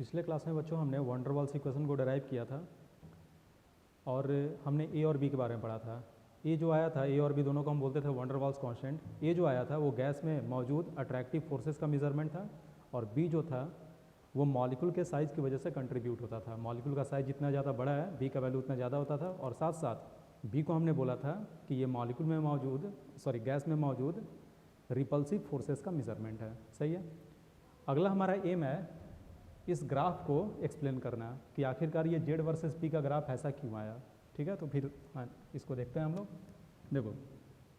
पिछले क्लास में बच्चों हमने वैन डर वाल्स इक्वेशन को डिराइव किया था और हमने ए और बी के बारे में पढ़ा था। ए जो आया था, ए और बी दोनों को हम बोलते थे वैन डर वाल्स कांस्टेंट। ए जो आया था वो गैस में मौजूद अट्रैक्टिव फोर्सेस का मेजरमेंट था और बी जो था वो मॉलिक्यूल के साइज़ की वजह से कंट्रीब्यूट होता था। मॉलिक्यूल का साइज़ जितना ज़्यादा बड़ा है बी का वैल्यू उतना ज़्यादा होता था। और साथ साथ बी को हमने बोला था कि ये मॉलिक्यूल में मौजूद गैस में मौजूद रिपल्सिव फोर्सेस का मेजरमेंट है। सही है। अगला हमारा एम है इस ग्राफ को एक्सप्लेन करना कि आखिरकार ये जेड वर्सेस पी का ग्राफ ऐसा क्यों आया। ठीक है, तो फिर इसको देखते हैं हम लोग। देखो,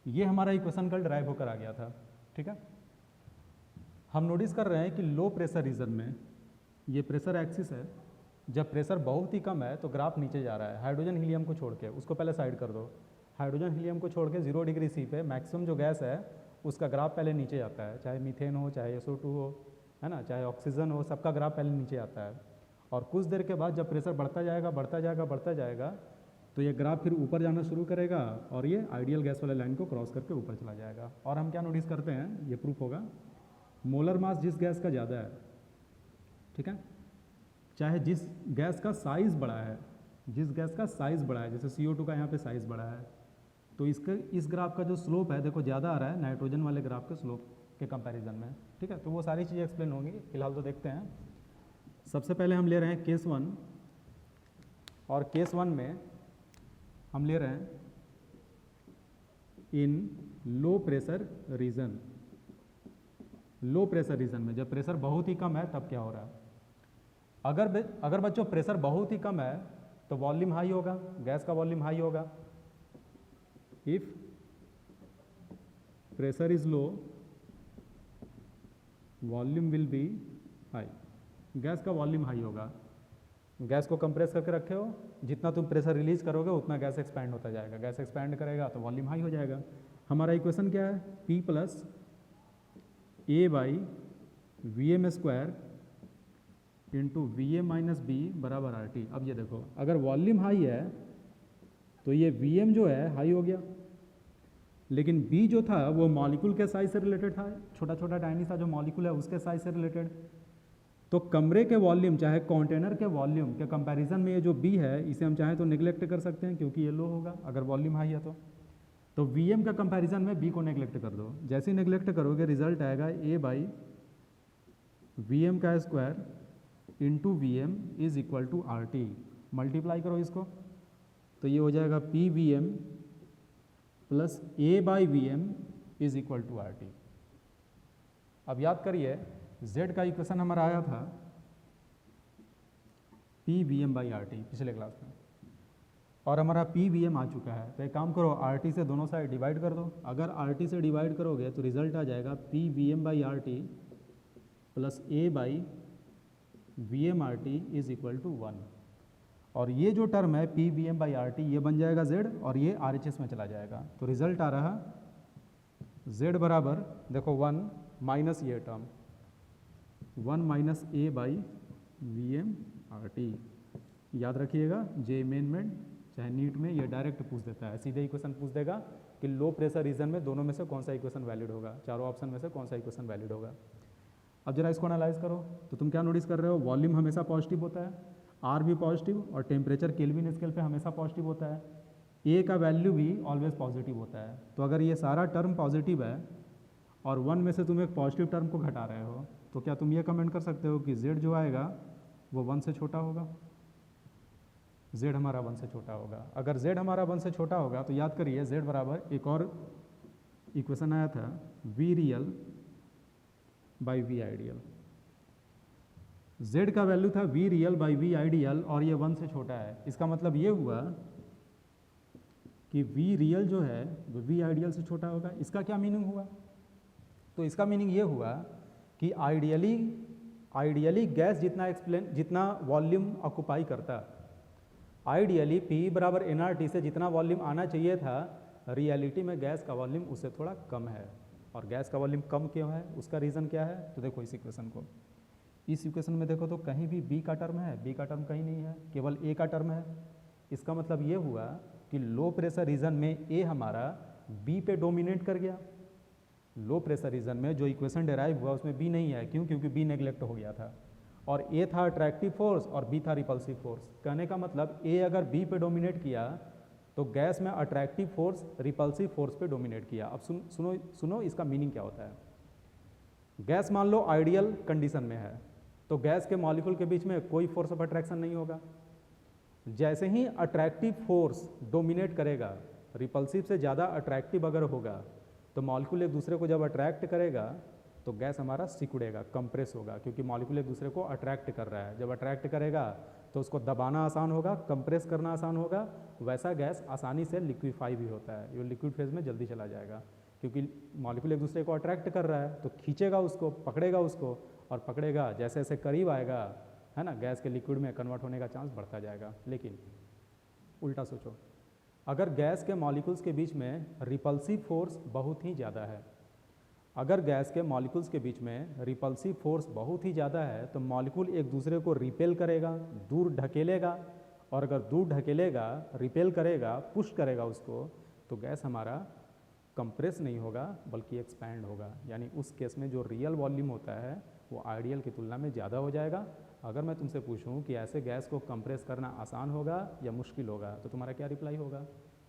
ये हमारा इक्वेशन कल ड्राइव होकर आ गया था। ठीक है, हम नोटिस कर रहे हैं कि लो प्रेशर रीजन में ये प्रेशर एक्सिस है। जब प्रेशर बहुत ही कम है तो ग्राफ नीचे जा रहा है। हाइड्रोजन हीलियम को छोड़ के, उसको पहले साइड कर दो। हाइड्रोजन हीलियम को छोड़ के 0 डिग्री सी पे मैक्सिमम जो गैस है उसका ग्राफ पहले नीचे जाता है, चाहे मीथेन हो, चाहे SO2 हो, है ना, चाहे ऑक्सीजन हो, सबका ग्राफ पहले नीचे आता है। और कुछ देर के बाद जब प्रेशर बढ़ता जाएगा तो ये ग्राफ फिर ऊपर जाना शुरू करेगा और ये आइडियल गैस वाले लाइन को क्रॉस करके ऊपर चला जाएगा। और हम क्या नोटिस करते हैं, ये प्रूफ होगा, मोलर मास जिस गैस का ज़्यादा है, ठीक है, चाहे जिस गैस का साइज़ बड़ा है, जैसे CO2 का यहाँ पे साइज़ बड़ा है, तो इस ग्राफ का जो स्लोप है देखो ज़्यादा आ रहा है नाइट्रोजन वाले ग्राफ के स्लोप के कंपैरिजन में। ठीक है, तो वो सारी चीज़ें एक्सप्लेन होंगी। फिलहाल तो देखते हैं। सबसे पहले हम ले रहे हैं केस 1 और केस 1 में हम ले रहे हैं in low pressure region. Low pressure region में जब प्रेशर बहुत ही कम है तब क्या हो रहा है। अगर बच्चों प्रेशर बहुत ही कम है तो वॉल्यूम हाई होगा, गैस का वॉल्यूम हाई होगा। If pressure is low volume will be high, gas का वॉल्यूम हाई होगा। गैस को कंप्रेस करके रखे हो, जितना तुम प्रेशर रिलीज करोगे उतना गैस एक्सपैंड होता जाएगा। गैस एक्सपैंड करेगा तो वॉल्यूम हाई हो जाएगा। हमारा इक्वेशन क्या है, P plus A by VM square into VM minus B बराबर RT। अब ये देखो, अगर वॉल्यूम हाई है तो ये VM जो है हाई हो गया, लेकिन B जो था वो मॉलिक्यूल के साइज से रिलेटेड था, छोटा छोटा टाइनी सा जो मॉलिक्यूल है उसके साइज से रिलेटेड। तो कमरे के वॉल्यूम चाहे कंटेनर के वॉल्यूम के कंपैरिजन में ये जो B है इसे हम चाहें तो नेग्लेक्ट कर सकते हैं क्योंकि ये लो होगा अगर वॉल्यूम हाई है तो VM का कंपैरिजन में B को नेग्लेक्ट कर दो। जैसे ही नेग्लेक्ट करोगे रिजल्ट आएगा A बाई VM का square into VM is equal to RT। Multiply करो इसको तो ये हो जाएगा PVM plus A by VM is equal to RT। अब याद करिए Z का इक्वेशन हमारा आया था PVM बाई RT पिछले क्लास में, और हमारा PVM आ चुका है। तो एक काम करो, RT से दोनों साइड डिवाइड कर दो। अगर RT से डिवाइड करोगे तो रिजल्ट आ जाएगा PVM by RT plus A by VM RT is equal to 1। और ये जो टर्म है PVM बाई RT ये बन जाएगा Z और ये RHS में चला जाएगा। तो रिजल्ट आ रहा Z बराबर देखो 1 माइनस ये term 1 minus A by VM RT। याद रखिएगा, जे मेन में चाहे नीट में ये डायरेक्ट पूछ देता है, सीधे इक्वेशन पूछ देगा कि लो प्रेशर रीजन में दोनों में से कौन सा इक्वेशन वैलिड होगा, चारों ऑप्शन में से कौन सा इक्वेशन वैलिड होगा। अब जरा इसको एनालाइज करो तो तुम क्या नोटिस कर रहे हो, वॉल्यूम हमेशा पॉजिटिव होता है, R भी पॉजिटिव, और टेम्परेचर केल्विन स्केल पे हमेशा पॉजिटिव होता है। A का वैल्यू भी ऑलवेज पॉजिटिव होता है। तो अगर ये सारा टर्म पॉजिटिव है और 1 में से तुम एक पॉजिटिव टर्म को घटा रहे हो तो क्या तुम ये कमेंट कर सकते हो कि Z जो आएगा वो 1 से छोटा होगा। Z हमारा 1 से छोटा होगा। अगर Z हमारा 1 से छोटा होगा तो याद करिए Z बराबर एक और इक्वेशन आया था V real by V ideal. Z का वैल्यू था V real by V ideal और ये 1 से छोटा है। इसका मतलब ये हुआ कि V रियल जो है वो V आइडियल से छोटा होगा। इसका क्या मीनिंग हुआ, तो इसका मीनिंग ये हुआ कि आइडियली गैस जितना वॉल्यूम ऑक्युपाई करता, आइडियली P बराबर nRT से जितना वॉल्यूम आना चाहिए था, रियलिटी में गैस का वॉल्यूम उससे थोड़ा कम है। और गैस का वॉल्यूम कम क्यों है, उसका रीज़न क्या है, तो देखो इस इक्वेशन को, इस इक्वेशन में देखो तो कहीं भी B का टर्म है, B का टर्म कहीं नहीं है, केवल A का टर्म है। इसका मतलब ये हुआ कि लो प्रेशर रीजन में A हमारा B पे डोमिनेट कर गया। लो प्रेशर रीजन में जो इक्वेशन डेराइव हुआ उसमें B नहीं है, क्यों, क्योंकि B नेग्लेक्ट हो गया था। और ए था अट्रैक्टिव फोर्स और बी था रिपल्सिव फोर्स। कहने का मतलब ए अगर बी पे डोमिनेट किया तो गैस में अट्रैक्टिव फोर्स रिपल्सिव फोर्स पे डोमिनेट किया। अब सुनो सुनो इसका मीनिंग क्या होता है। गैस मान लो आइडियल कंडीशन में है तो गैस के मॉलिक्यूल के बीच में कोई फोर्स ऑफ अट्रैक्शन नहीं होगा। जैसे ही अट्रैक्टिव फोर्स डोमिनेट करेगा, रिपल्सिव से ज़्यादा अट्रैक्टिव अगर होगा तो मॉलिक्यूल एक दूसरे को जब अट्रैक्ट करेगा तो गैस हमारा सिकुड़ेगा, कंप्रेस होगा, क्योंकि मॉलिक्यूल एक दूसरे को अट्रैक्ट कर रहा है। जब अट्रैक्ट करेगा तो उसको दबाना आसान होगा, कंप्रेस करना आसान होगा। वैसा गैस आसानी से लिक्विफाई भी होता है, ये लिक्विड फेज में जल्दी चला जाएगा, क्योंकि मॉलिक्यूल एक दूसरे को अट्रैक्ट कर रहा है तो खींचेगा उसको, पकड़ेगा उसको, और पकड़ेगा जैसे जैसे करीब आएगा, है ना, गैस के लिक्विड में कन्वर्ट होने का चांस बढ़ता जाएगा। लेकिन उल्टा सोचो, अगर गैस के मॉलिक्यूल्स के बीच में रिपल्सिव फोर्स बहुत ही ज़्यादा है, अगर गैस के मॉलिक्यूल्स के बीच में रिपल्सिव फोर्स बहुत ही ज़्यादा है तो मॉलिक्यूल एक दूसरे को रिपेल करेगा, दूर ढकेलेगा, और अगर दूर ढकेलेगा, रिपेल करेगा, पुश करेगा उसको, तो गैस हमारा कंप्रेस नहीं होगा बल्कि एक्सपैंड होगा। यानी उस केस में जो रियल वॉल्यूम होता है वो आइडियल की तुलना में ज़्यादा हो जाएगा। अगर मैं तुमसे पूछूं कि ऐसे गैस को कंप्रेस करना आसान होगा या मुश्किल होगा तो तुम्हारा क्या रिप्लाई होगा?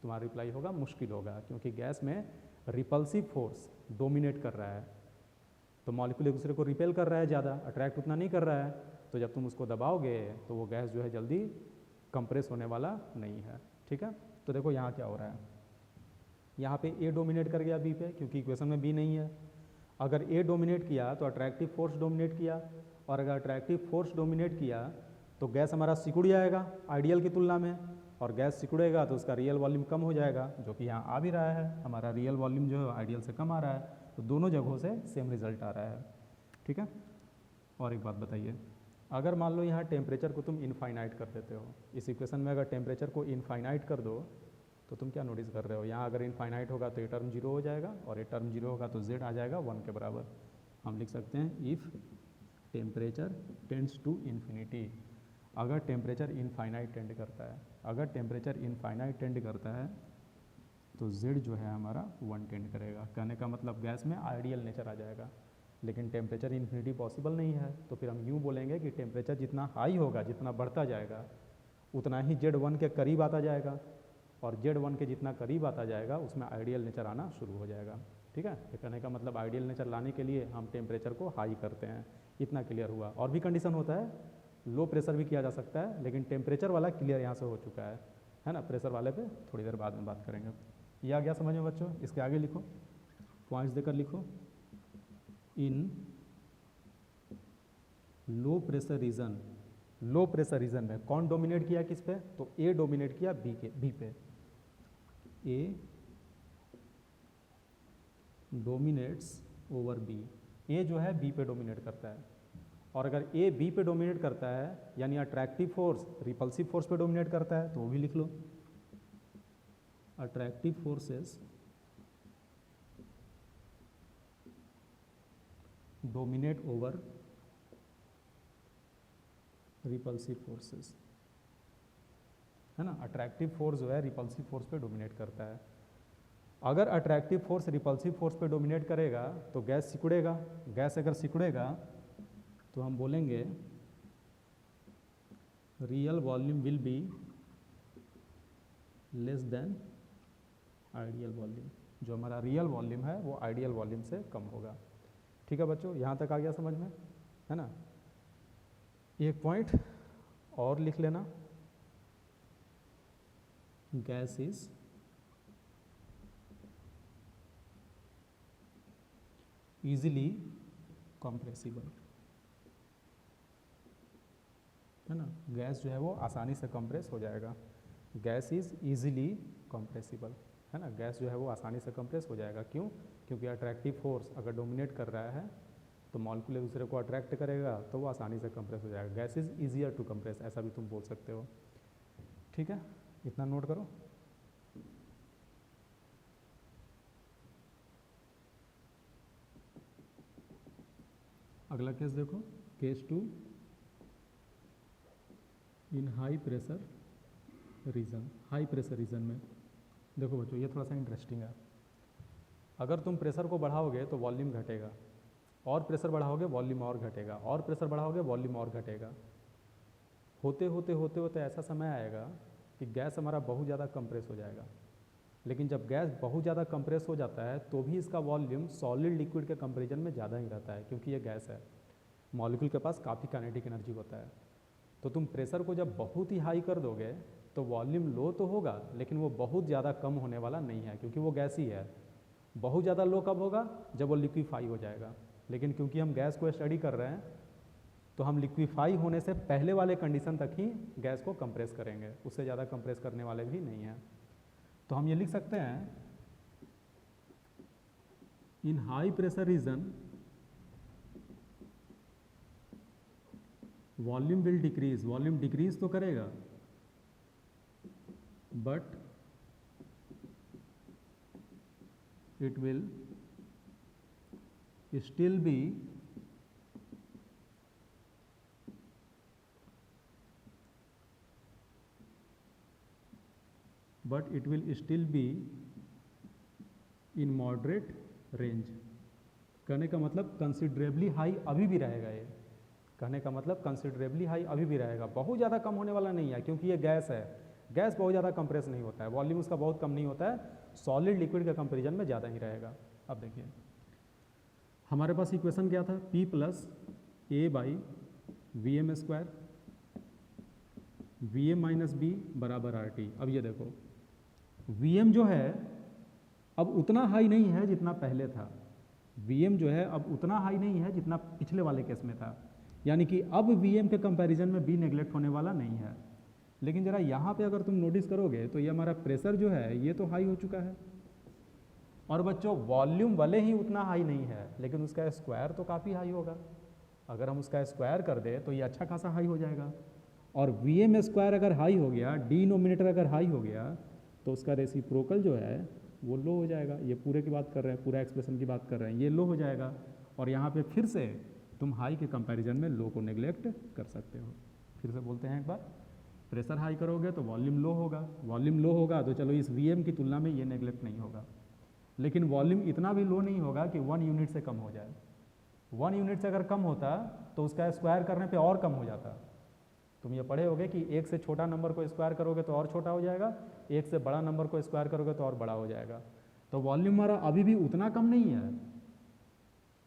तुम्हारा रिप्लाई होगा मुश्किल होगा, क्योंकि गैस में रिपल्सिव फोर्स डोमिनेट कर रहा है तो मॉलिक्यूल एक दूसरे को रिपेल कर रहा है ज़्यादा, अट्रैक्ट उतना नहीं कर रहा है। तो जब तुम उसको दबाओगे तो वो गैस जो है जल्दी कंप्रेस होने वाला नहीं है। ठीक है, तो देखो यहाँ क्या हो रहा है, यहाँ पे ए डोमिनेट कर गया बी पे, क्योंकि इक्वेशन में बी नहीं है। अगर ए डोमिनेट किया तो अट्रैक्टिव फोर्स डोमिनेट किया, और अगर अट्रैक्टिव फोर्स डोमिनेट किया तो गैस हमारा सिकुड़ जाएगा आइडियल की तुलना में, और गैस सिकुड़ेगा तो उसका रियल वॉल्यूम कम हो जाएगा, जो कि यहाँ आ भी रहा है। हमारा रियल वॉल्यूम जो है आइडियल से कम आ रहा है, तो दोनों जगहों से सेम रिजल्ट आ रहा है। ठीक है, और एक बात बताइए, अगर मान लो यहाँ टेम्परेचर को तुम इनफाइनाइट कर देते हो, इस इक्वेशन में अगर टेम्परेचर को इनफाइनाइट कर दो तो तुम क्या नोटिस कर रहे हो, यहाँ अगर इनफाइनाइट होगा तो ये टर्म जीरो हो जाएगा, और ये टर्म जीरो होगा तो z आ जाएगा 1 के बराबर। हम लिख सकते हैं if temperature tends to infinity, अगर टेम्परेचर इनफाइनाइट टेंड करता है, अगर टेम्परेचर इनफाइनाइट टेंड करता है तो z जो है हमारा 1 टेंड करेगा। कहने का मतलब गैस में आइडियल नेचर आ जाएगा। लेकिन टेम्परेचर इन्फिनिटी पॉसिबल नहीं है, तो फिर हम यूँ बोलेंगे कि टेम्परेचर जितना हाई होगा, जितना बढ़ता जाएगा, उतना ही Z1 के करीब आता जाएगा, और Z1 के जितना करीब आता जाएगा उसमें आइडियल नेचर आना शुरू हो जाएगा। ठीक है, ये कहने का मतलब आइडियल नेचर लाने के लिए हम टेम्परेचर को हाई करते हैं। इतना क्लियर हुआ। और भी कंडीशन होता है, लो प्रेशर भी किया जा सकता है, लेकिन टेम्परेचर वाला क्लियर यहाँ से हो चुका है ना। प्रेशर वाले पे थोड़ी देर बाद में बात करेंगे। ये आ गया समझ में बच्चों? इसके आगे लिखो, पॉइंट्स देकर लिखो। In low pressure region, low pressure region में कौन डोमिनेट किया किस पे? तो ए डोमिनेट किया बी पे। ए डोमिनेट्स ओवर बी, ए जो है बी पे डोमिनेट करता है, और अगर ए बी पे डोमिनेट करता है यानी अट्रैक्टिव फोर्स रिपल्सिव फोर्स पे डोमिनेट करता है तो वो भी लिख लो, attractive forces dominate over repulsive forces, है ना। अट्रैक्टिव फोर्स जो है रिपल्सिव फोर्स पे डोमिनेट करता है। अगर अट्रैक्टिव फोर्स रिपल्सिव फोर्स पे डोमिनेट करेगा तो गैस सिकुड़ेगा। गैस अगर सिकुड़ेगा तो हम बोलेंगे real volume will be less than ideal volume, जो हमारा रियल वॉल्यूम है वो आइडियल वॉल्यूम से कम होगा। ठीक है बच्चों, यहाँ तक आ गया समझ में, है ना। एक पॉइंट और लिख लेना, गैस इज इजीली कंप्रेसिबल, है ना। गैस जो है वो आसानी से कंप्रेस हो जाएगा। गैस इज इजीली कंप्रेसिबल, है ना। गैस जो है वो आसानी से कंप्रेस हो जाएगा। क्यों? क्योंकि अट्रैक्टिव फोर्स अगर डोमिनेट कर रहा है तो मॉलिक्यूल एक दूसरे को अट्रैक्ट करेगा तो वो आसानी से कंप्रेस हो जाएगा। Gas is easier to compress, ऐसा भी तुम बोल सकते हो। ठीक है, इतना नोट करो। अगला केस देखो, केस 2 इन high pressure reason. High pressure region में देखो बच्चों, ये थोड़ा सा इंटरेस्टिंग है। अगर तुम प्रेशर को बढ़ाओगे तो वॉल्यूम घटेगा, और प्रेशर बढ़ाओगे वॉल्यूम और घटेगा, और प्रेशर बढ़ाओगे वॉल्यूम और घटेगा। होते होते होते होते ऐसा समय आएगा कि गैस हमारा बहुत ज़्यादा कंप्रेस हो जाएगा। लेकिन जब गैस बहुत ज़्यादा कंप्रेस हो जाता है तो भी इसका वॉल्यूम सॉलिड लिक्विड के कंपेरिजन में ज़्यादा ही रहता है, क्योंकि ये गैस है, मॉलिक्यूल के पास काफ़ी काइनेटिक एनर्जी होता है। तो तुम प्रेशर को जब बहुत ही हाई कर दोगे तो वॉल्यूम लो तो होगा, लेकिन वो बहुत ज़्यादा कम होने वाला नहीं है, क्योंकि वो गैस ही है। बहुत ज़्यादा लो कब होगा? जब वो लिक्विफाई हो जाएगा। लेकिन क्योंकि हम गैस को स्टडी कर रहे हैं तो हम लिक्विफाई होने से पहले वाले कंडीशन तक ही गैस को कंप्रेस करेंगे, उससे ज़्यादा कंप्रेस करने वाले भी नहीं हैं। तो हम ये लिख सकते हैं, इन high pressure reason volume will decrease, volume decrease तो करेगा but it will still be in moderate range. कहने का मतलब कंसिडरेबली हाई अभी भी रहेगा, ये कहने का मतलब कंसिडरेबली हाई अभी भी रहेगा, बहुत ज़्यादा कम होने वाला नहीं है, क्योंकि ये गैस है। गैस बहुत ज़्यादा कंप्रेस नहीं होता है, वॉल्यूम उसका बहुत कम नहीं होता है, सॉलिड लिक्विड के कंपेरिजन में ज़्यादा ही रहेगा। अब देखिए हमारे पास इक्वेशन क्या था, P plus A by V M square V M minus B बराबर आर टी। अब ये देखो Vm जो है अब उतना हाई नहीं है जितना पहले था, Vm जो है अब उतना हाई नहीं है जितना पिछले वाले केस में था, यानी कि अब Vm के कंपैरिजन में B नेग्लेक्ट होने वाला नहीं है। लेकिन ज़रा यहाँ पे अगर तुम नोटिस करोगे तो ये हमारा प्रेशर जो है ये तो हाई हो चुका है, और बच्चों वॉल्यूम भले ही उतना हाई नहीं है लेकिन उसका स्क्वायर तो काफ़ी हाई होगा। अगर हम उसका स्क्वायर कर दें तो ये अच्छा खासा हाई हो जाएगा, और Vm स्क्वायर अगर हाई हो गया, डिनोमिनेटर अगर हाई हो गया तो उसका रेसिप्रोकल जो है वो लो हो जाएगा। ये पूरे की बात कर रहे हैं, पूरा एक्सप्रेशन की बात कर रहे हैं, ये लो हो जाएगा, और यहाँ पे फिर से तुम हाई के कंपैरिजन में लो को नेग्लेक्ट कर सकते हो। फिर से बोलते हैं एक बार, प्रेशर हाई करोगे तो वॉल्यूम लो होगा, वॉल्यूम लो होगा तो चलो इस Vm की तुलना में ये नेग्लेक्ट नहीं होगा, लेकिन वॉल्यूम इतना भी लो नहीं होगा कि 1 यूनिट से कम हो जाए। 1 यूनिट से अगर कम होता तो उसका स्क्वायर करने पर और कम हो जाता। तुम ये पढ़े होगे कि एक से छोटा नंबर को स्क्वायर करोगे तो और छोटा हो जाएगा, एक से बड़ा नंबर को स्क्वायर करोगे तो और बड़ा हो जाएगा। तो वॉल्यूम हमारा अभी भी उतना कम नहीं है,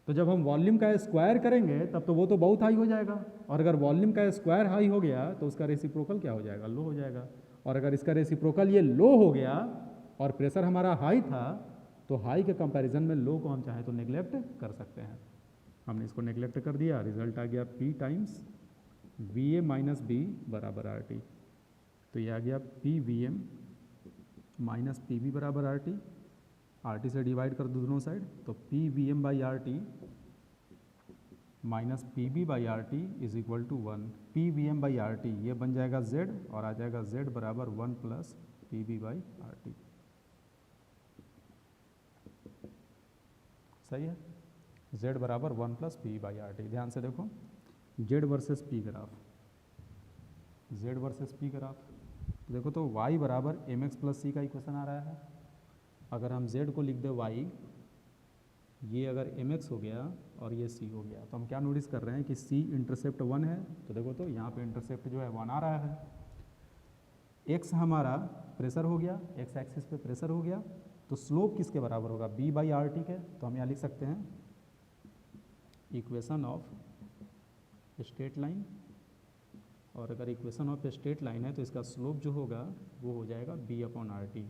तो जब हम वॉल्यूम का स्क्वायर करेंगे तब तो वो तो बहुत हाई हो जाएगा, और अगर वॉल्यूम का स्क्वायर हाई हो गया तो उसका रेसिप्रोकल क्या हो जाएगा? लो हो जाएगा। और अगर इसका रेसिप्रोकल ये लो हो गया और प्रेशर हमारा हाई था तो हाई के कंपैरिजन में लो को हम चाहे तो नेग्लेक्ट कर सकते हैं। हमने इसको नेग्लेक्ट कर दिया, रिजल्ट आ गया P times VA minus B बराबर आर टी। तो ये आ गया PVM माइनस PB बराबर आर टी से डिवाइड कर दो दोनों साइड, तो PVM by R T minus PB by R T is equal to 1। PVM by R T ये बन जाएगा Z, और आ जाएगा Z बराबर 1 plus PB by R T. सही है, Z बराबर 1 plus PB by R T. ध्यान से देखो, Z versus P graph, Z versus P graph देखो तो y बराबर mx प्लस सी का इक्वेशन आ रहा है। अगर हम Z को लिख दे y, ये अगर mx हो गया और ये c हो गया, तो हम क्या नोटिस कर रहे हैं कि c इंटरसेप्ट 1 है, तो देखो तो यहाँ पे इंटरसेप्ट जो है 1 आ रहा है। x हमारा प्रेशर हो गया, x एक्सिस पे प्रेशर हो गया, तो स्लोप किसके बराबर होगा? b बाई आर टी के। तो हम यहाँ लिख सकते हैं इक्वेशन ऑफ स्ट्रेट लाइन, और अगर इक्वेशन ऑफ स्ट्रेट लाइन है तो इसका स्लोप जो होगा वो हो जाएगा b अपॉन आर टी।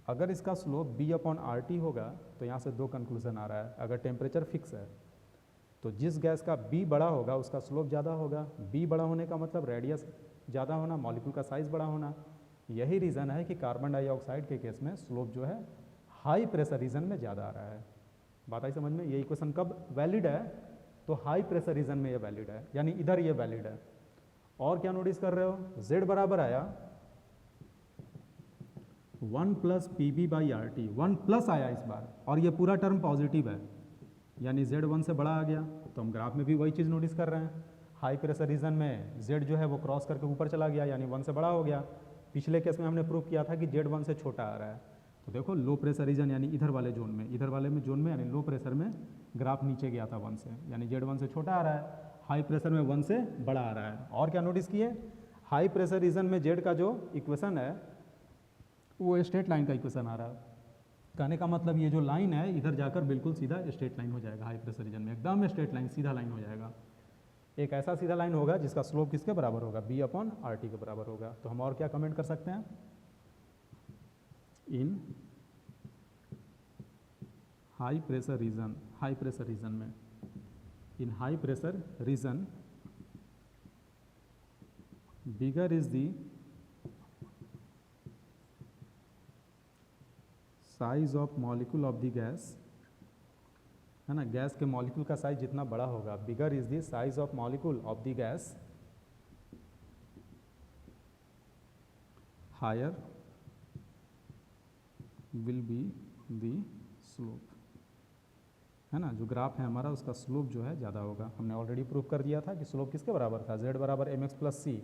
अगर इसका slope b upon R T होगा तो यहाँ से दो कंक्लूजन आ रहा है। अगर टेम्परेचर फिक्स है तो जिस गैस का b बड़ा होगा उसका स्लोप ज़्यादा होगा। b बड़ा होने का मतलब रेडियस ज़्यादा होना, मॉलिक्यूल का साइज़ बड़ा होना। यही रीज़न है कि कार्बन डाइऑक्साइड के केस में स्लोप जो है हाई प्रेशर रीजन में ज़्यादा आ रहा है। बात आई समझ में? ये इक्वेशन कब वैलिड है? तो हाई प्रेशर रीजन में ये वैलिड है, यानी इधर ये वैलिड है। और क्या नोटिस कर रहे हो? Z बराबर आया 1 plus PB by R T, 1 plus आया इस बार, और ये पूरा टर्म पॉजिटिव है, यानी Z 1 से बड़ा आ गया। तो हम ग्राफ में भी वही चीज़ नोटिस कर रहे हैं, हाई प्रेशर रीजन में Z जो है वो क्रॉस करके ऊपर चला गया, यानी 1 से बड़ा हो गया। पिछले केस में हमने प्रूव किया था कि Z 1 से छोटा आ रहा है। तो देखो लो प्रेशर रीजन यानी इधर वाले जोन में, इधर वाले में जोन में यानी लो प्रेशर में ग्राफ नीचे गया था 1 से, यानी Z1 से छोटा आ रहा है, हाई प्रेशर में 1 से बड़ा आ रहा है। और क्या नोटिस किए, हाई प्रेशर रीजन में Z का जो इक्वेशन है वो स्ट्रेट लाइन का इक्वेशन आ रहा है। कहने का मतलब ये जो लाइन है इधर जाकर बिल्कुल सीधा स्ट्रेट लाइन हो जाएगा, हाई प्रेशर रीजन में एकदम स्ट्रेट लाइन, सीधा लाइन हो जाएगा। एक ऐसा सीधा लाइन होगा जिसका स्लोप किसके बराबर होगा, B/RT के बराबर होगा। तो हम और क्या कमेंट कर सकते हैं, इन हाई प्रेशर रीजन में, इन high pressure reason bigger is the size of molecule of the gas, है ना, गैस के मॉलिक्यूल का साइज जितना बड़ा होगा, bigger is the size of molecule of the gas, higher will be the slope, है ना। जो ग्राफ है हमारा उसका स्लोप जो है ज़्यादा होगा। हमने ऑलरेडी प्रूव कर दिया था कि स्लोप किसके बराबर था, Z बराबर mx + c।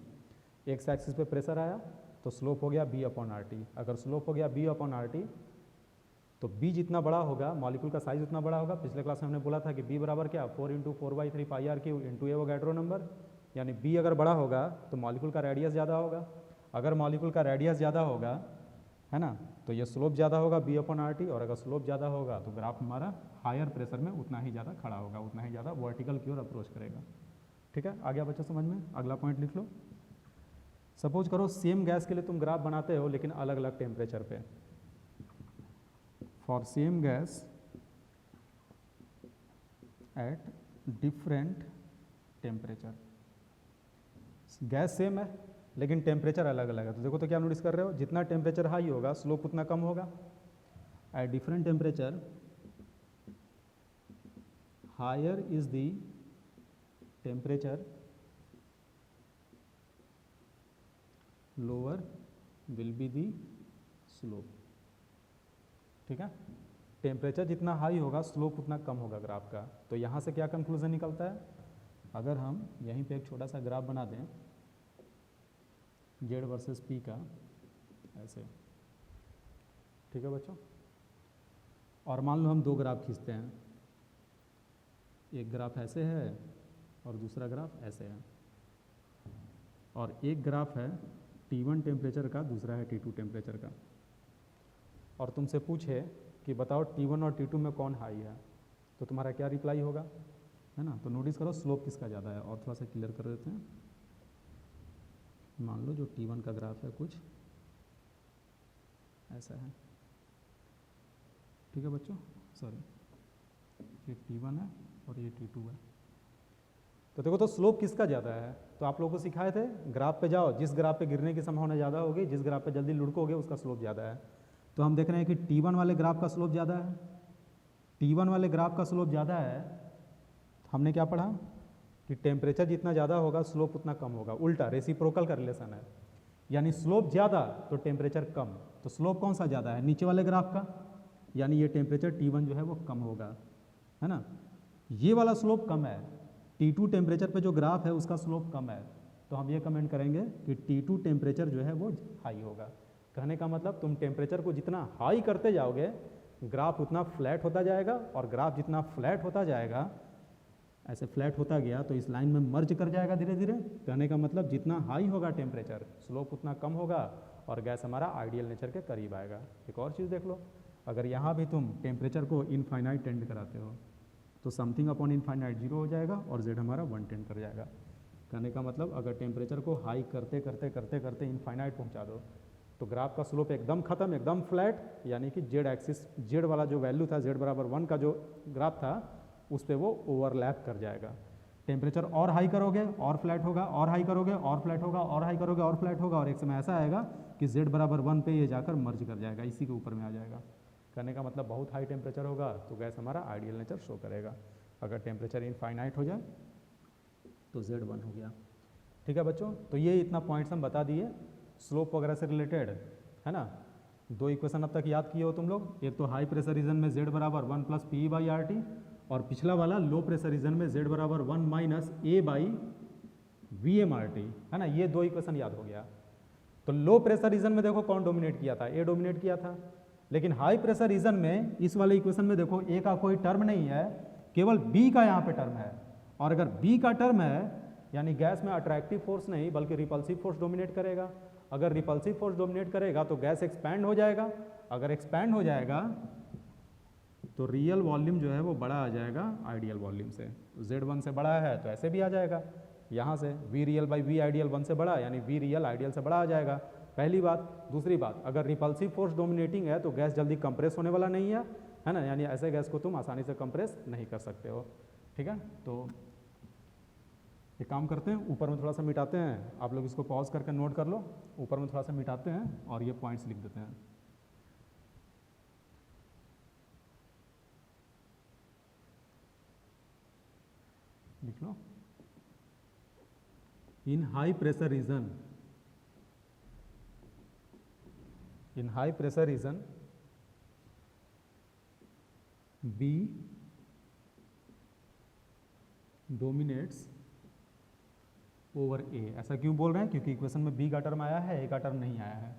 एक्स एक्सिस पे प्रेशर आया तो स्लोप हो गया B/RT। अगर स्लोप हो गया B/RT तो B जितना बड़ा होगा, मॉलिक्यूल का साइज उतना बड़ा होगा। पिछले क्लास में हमने बोला था कि B बराबर क्या, 4 × 4/3 πr³ × एवोगैड्रो नंबर, यानी B अगर बड़ा होगा तो मॉलिक्यूल का रेडियस ज़्यादा होगा। अगर मॉलिक्यूल का रेडियस ज़्यादा होगा, है ना, तो ये स्लोप ज़्यादा होगा B/RT। और अगर स्लोप ज़्यादा होगा तो ग्राफ हमारा हायर प्रेशर में उतना ही ज़्यादा खड़ा होगा, उतना ही ज़्यादा वर्टिकल की ओर अप्रोच करेगा। ठीक है, आ गया बच्चों समझ में। अगला पॉइंट लिख लो। सपोज करो सेम गैस के लिए तुम ग्राफ बनाते हो लेकिन अलग अलग टेम्परेचर पे। For same gas at different temperature, gas same है लेकिन टेम्परेचर अलग अलग है। तो देखो तो क्या नोटिस कर रहे हो, जितना टेम्परेचर हाई होगा स्लोप उतना कम होगा। At different temperature higher is the temperature, lower will be the slope. ठीक है, टेम्परेचर जितना हाई होगा स्लोप उतना कम होगा ग्राफ का। तो यहाँ से क्या कंक्लूजन निकलता है, अगर हम यहीं पे एक छोटा सा ग्राफ बना दें Z वर्सेस P का ऐसे, ठीक है बच्चों, और मान लो हम दो ग्राफ खींचते हैं, एक ग्राफ ऐसे है और दूसरा ग्राफ ऐसे है, और एक ग्राफ है T1 टेम्परेचर का, दूसरा है T2 टेम्परेचर का, और तुमसे पूछे कि बताओ T1 और T2 में कौन हाई है, तो तुम्हारा क्या रिप्लाई होगा, है ना। तो नोटिस करो स्लोप किसका ज़्यादा है। और थोड़ा सा क्लियर कर देते हैं। मान लो जो T1 का ग्राफ है कुछ ऐसा है, ठीक है बच्चों, सॉरी, ये T1 है और ये T2 है। तो देखो तो स्लोप किसका ज़्यादा है। तो आप लोगों को सिखाए थे ग्राफ पे जाओ, जिस ग्राफ पे गिरने की संभावना ज़्यादा होगी, जिस ग्राफ पे जल्दी लुढ़कोगे उसका स्लोप ज़्यादा है। तो हम देख रहे हैं कि T1 वाले ग्राफ का स्लोप ज़्यादा है। T1 वाले ग्राफ का स्लोप ज़्यादा है, हमने क्या पढ़ा कि टेम्परेचर जितना ज़्यादा होगा स्लोप उतना कम होगा। उल्टा रेसिप्रोकल का रिलेशन है, यानी स्लोप ज़्यादा तो टेम्परेचर कम। तो स्लोप कौन सा ज़्यादा है, नीचे वाले ग्राफ का, यानी ये टेम्परेचर T1 जो है वो कम होगा, है ना। ये वाला स्लोप कम है, T2 टेम्परेचर पे जो ग्राफ है उसका स्लोप कम है। तो हम ये कमेंट करेंगे कि T2 टेम्परेचर जो है वो हाई होगा। कहने का मतलब तुम टेम्परेचर को जितना हाई करते जाओगे ग्राफ उतना फ्लैट होता जाएगा, और ग्राफ जितना फ्लैट होता जाएगा, ऐसे फ्लैट होता गया तो इस लाइन में मर्ज कर जाएगा धीरे धीरे। कहने का मतलब जितना हाई होगा टेम्परेचर स्लोप उतना कम होगा और गैस हमारा आइडियल नेचर के करीब आएगा। एक और चीज़ देख लो, अगर यहाँ भी तुम टेम्परेचर को इनफाइनाइट टेंड कराते हो तो समथिंग अपॉन इनफाइनाइट 0 हो जाएगा और Z हमारा 1 टेंड कर जाएगा। कहने का मतलब अगर टेम्परेचर को हाई करते करते करते करते इनफाइनाइट पहुँचा दो तो ग्राफ का स्लोप एकदम खत्म, एकदम फ्लैट, यानी कि Z एक्सिस, Z वाला जो वैल्यू था Z बराबर 1 का जो ग्राफ था उस पर वो ओवरलैप कर जाएगा। टेम्परेचर और हाई करोगे और फ्लैट होगा, और हाई करोगे और फ्लैट होगा, और हाई करोगे और फ्लैट होगा, और एक समय ऐसा आएगा कि Z बराबर 1 पे ये जाकर मर्ज कर जाएगा, इसी के ऊपर में आ जाएगा। कहने का मतलब बहुत हाई टेम्परेचर होगा तो गैस हमारा आइडियल नेचर शो करेगा। अगर टेम्परेचर इनफाइनाइट हो जाए तो Z1 हो गया। ठीक है बच्चों, तो ये इतना पॉइंट्स हम बता दिए स्लोप वगैरह से रिलेटेड, है ना। दो इक्वेशन अब तक याद किए हो तुम लोग, एक तो हाई प्रेशर रीजन में Z बराबर 1 + PE/RT, और पिछला वाला लो प्रेशर रीजन में Z बराबर 1 - A/VmRT, है ना। ये दो इक्वेशन याद हो गया। तो लो प्रेशर रीजन में देखो कौन डोमिनेट किया था, A डोमिनेट किया था। लेकिन हाई प्रेशर रीजन में इस वाले इक्वेशन में देखो A का कोई टर्म नहीं है, केवल बी का यहाँ पे टर्म है, और अगर बी का टर्म है यानी गैस में अट्रैक्टिव फोर्स नहीं बल्कि रिपल्सिव फोर्स डोमिनेट करेगा। अगर रिपल्सिव फोर्स डोमिनेट करेगा तो गैस एक्सपैंड हो जाएगा, अगर एक्सपैंड हो जाएगा तो रियल वॉल्यूम जो है वो बड़ा आ जाएगा आइडियल वॉल्यूम से। Z1 से बड़ा है तो ऐसे भी आ जाएगा, यहाँ से V real by V ideal 1 से बड़ा यानी V रियल आइडियल से बड़ा आ जाएगा, पहली बात। दूसरी बात, अगर रिपल्सिव फोर्स डोमिनेटिंग है तो गैस जल्दी कंप्रेस होने वाला नहीं है ना, यानी ऐसे गैस को तुम आसानी से कंप्रेस नहीं कर सकते हो, ठीक है। तो एक काम करते हैं, ऊपर में थोड़ा सा मिटाते हैं, आप लोग इसको पॉज करके नोट कर लो, ऊपर में थोड़ा सा मिटाते हैं और ये पॉइंट्स लिख देते हैं। लिख लो, in high pressure region, in high pressure region B dominates over A। ऐसा क्यों बोल रहे हैं? क्योंकि इक्वेशन में B का टर्म आया है, A का टर्म नहीं आया है।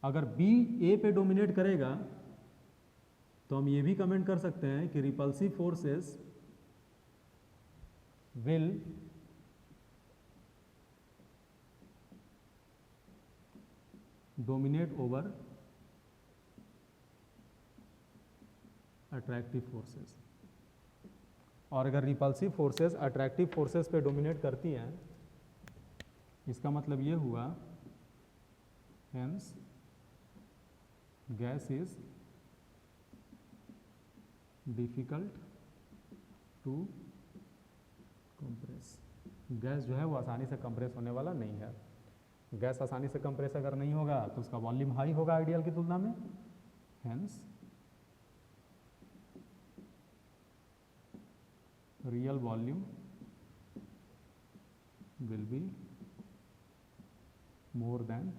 अगर B A पे डोमिनेट करेगा तो हम ये भी कमेंट कर सकते हैं कि repulsive forces will dominate over attractive forces. और अगर रिपल्सिव फोर्सेस अट्रैक्टिव फोर्सेस पे डोमिनेट करती हैं, इसका मतलब ये हुआ hence gas is difficult to compress. Gas जो है वो आसानी से कंप्रेस होने वाला नहीं है। गैस आसानी से कंप्रेस अगर नहीं होगा तो उसका वॉल्यूम हाई होगा आइडियल की तुलना में, hence real volume will be more than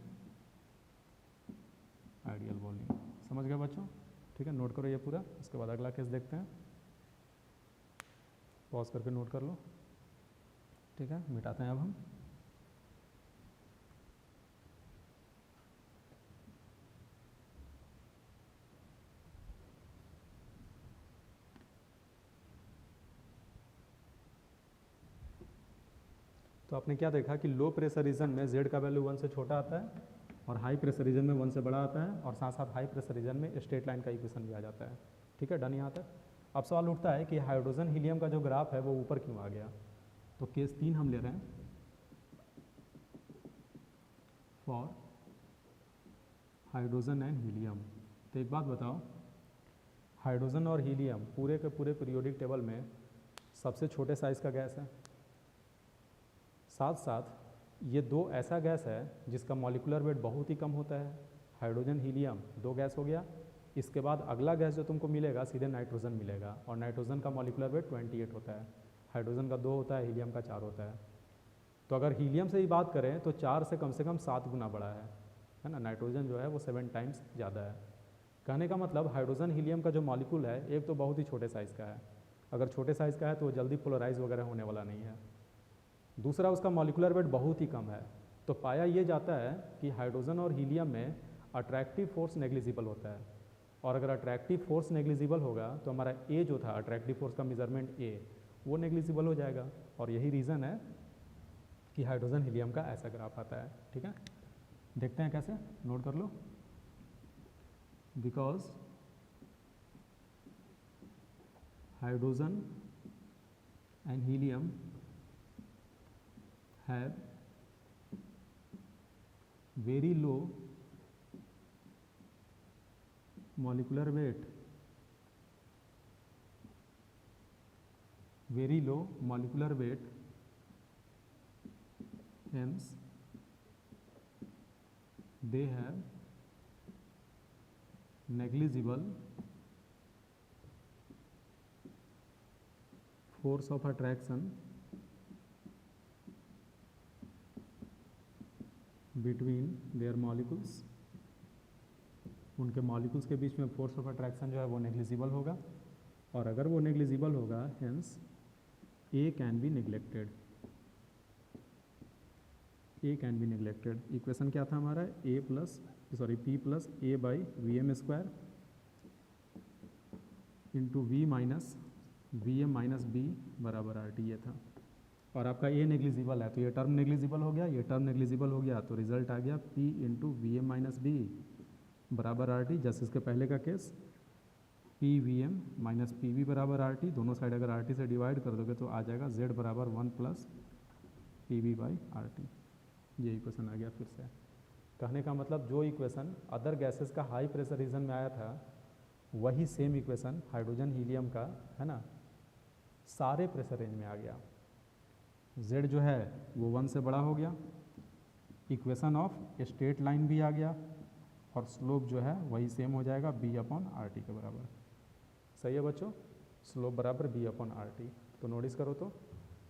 ideal volume. समझ गए बच्चों? ठीक है, नोट करो ये पूरा, उसके बाद अगला केस देखते हैं। पॉज करके नोट कर लो, ठीक है। मिटाते हैं अब हम। तो आपने क्या देखा कि लो प्रेशर रीजन में Z का वैल्यू 1 से छोटा आता है और हाई प्रेशर रीजन में 1 से बड़ा आता है, और साथ साथ हाई प्रेशर रीजन में स्ट्रेट लाइन का इक्वेशन भी आ जाता है। ठीक है, डन यहाँ तक। अब सवाल उठता है कि हाइड्रोजन हीलियम का जो ग्राफ है वो ऊपर क्यों आ गया। तो केस 3 हम ले रहे हैं, फॉर हाइड्रोजन एंड हीलियम। तो एक बात बताओ, हाइड्रोजन और हीलियम पूरे के पूरे पीरियोडिक टेबल में सबसे छोटे साइज़ का गैस है। साथ साथ ये दो ऐसा गैस है जिसका मॉलिक्यूलर वेट बहुत ही कम होता है। हाइड्रोजन हीलियम दो गैस हो गया, इसके बाद अगला गैस जो तुमको मिलेगा सीधे नाइट्रोजन मिलेगा, और नाइट्रोजन का मॉलिक्यूलर वेट 28 होता है, हाइड्रोजन का 2 होता है, हीलियम का 4 होता है। तो अगर हीलियम से ही बात करें तो 4 से कम 7 गुना बड़ा है ना। नाइट्रोजन जो है वो 7 टाइम्स ज़्यादा है। कहने का मतलब हाइड्रोजन हीलियम का जो मॉलिक्यूल है एक तो बहुत ही छोटे साइज़ का है, अगर छोटे साइज़ का है तो वो जल्दी पोलराइज वगैरह होने वाला नहीं है। दूसरा, उसका मॉलिक्यूलर वेट बहुत ही कम है। तो पाया ये जाता है कि हाइड्रोजन और हीलियम में अट्रैक्टिव फोर्स नेग्लिजिबल होता है, और अगर अट्रैक्टिव फोर्स नेग्लिजिबल होगा तो हमारा ए जो था अट्रैक्टिव फोर्स का मेजरमेंट ए वो नेग्लिजिबल हो जाएगा, और यही रीज़न है कि हाइड्रोजन हीलियम का ऐसा ग्राफ आता है। ठीक है, देखते हैं कैसे, नोट कर लो। Because hydrogen and helium have very low molecular weight, very low molecular weight, hence they have negligible force of attraction between their molecules. उनके मॉलिक्यूल्स के बीच में फोर्स ऑफ अट्रैक्शन जो है वो नेग्लिजिबल होगा, और अगर वो नेग्लिजिबल होगा hence A can be neglected, A can be neglected. Equation क्या था हमारा, P plus A/VM² into V minus V M minus B बराबर आर टी ये था। और आपका ए नेग्लिजिबल है तो ये टर्म नेग्लिजिबल हो गया, ये टर्म नेग्लिजिबल हो गया, तो रिजल्ट आ गया P into V M minus B बराबर आर टी। जैसे इसके पहले का case P V M minus P V बराबर आर टी, दोनों साइड अगर आर टी से डिवाइड कर दोगे तो आ जाएगा जेड बराबर 1 plus P V by R T. ये इक्वेशन आ गया। फिर से कहने का मतलब जो इक्वेशन अदर गैसेस का हाई प्रेशर रीजन में आया था वही सेम इक्वेशन हाइड्रोजन हीलियम का, है ना, सारे प्रेशर रेंज में आ गया। Z जो है वो 1 से बड़ा हो गया, इक्वेशन ऑफ स्ट्रेट लाइन भी आ गया, और स्लोप जो है वही सेम हो जाएगा B अपॉन आर टी के बराबर। सही है बच्चों, स्लोप बराबर B अपॉन आर टी। तो नोटिस करो तो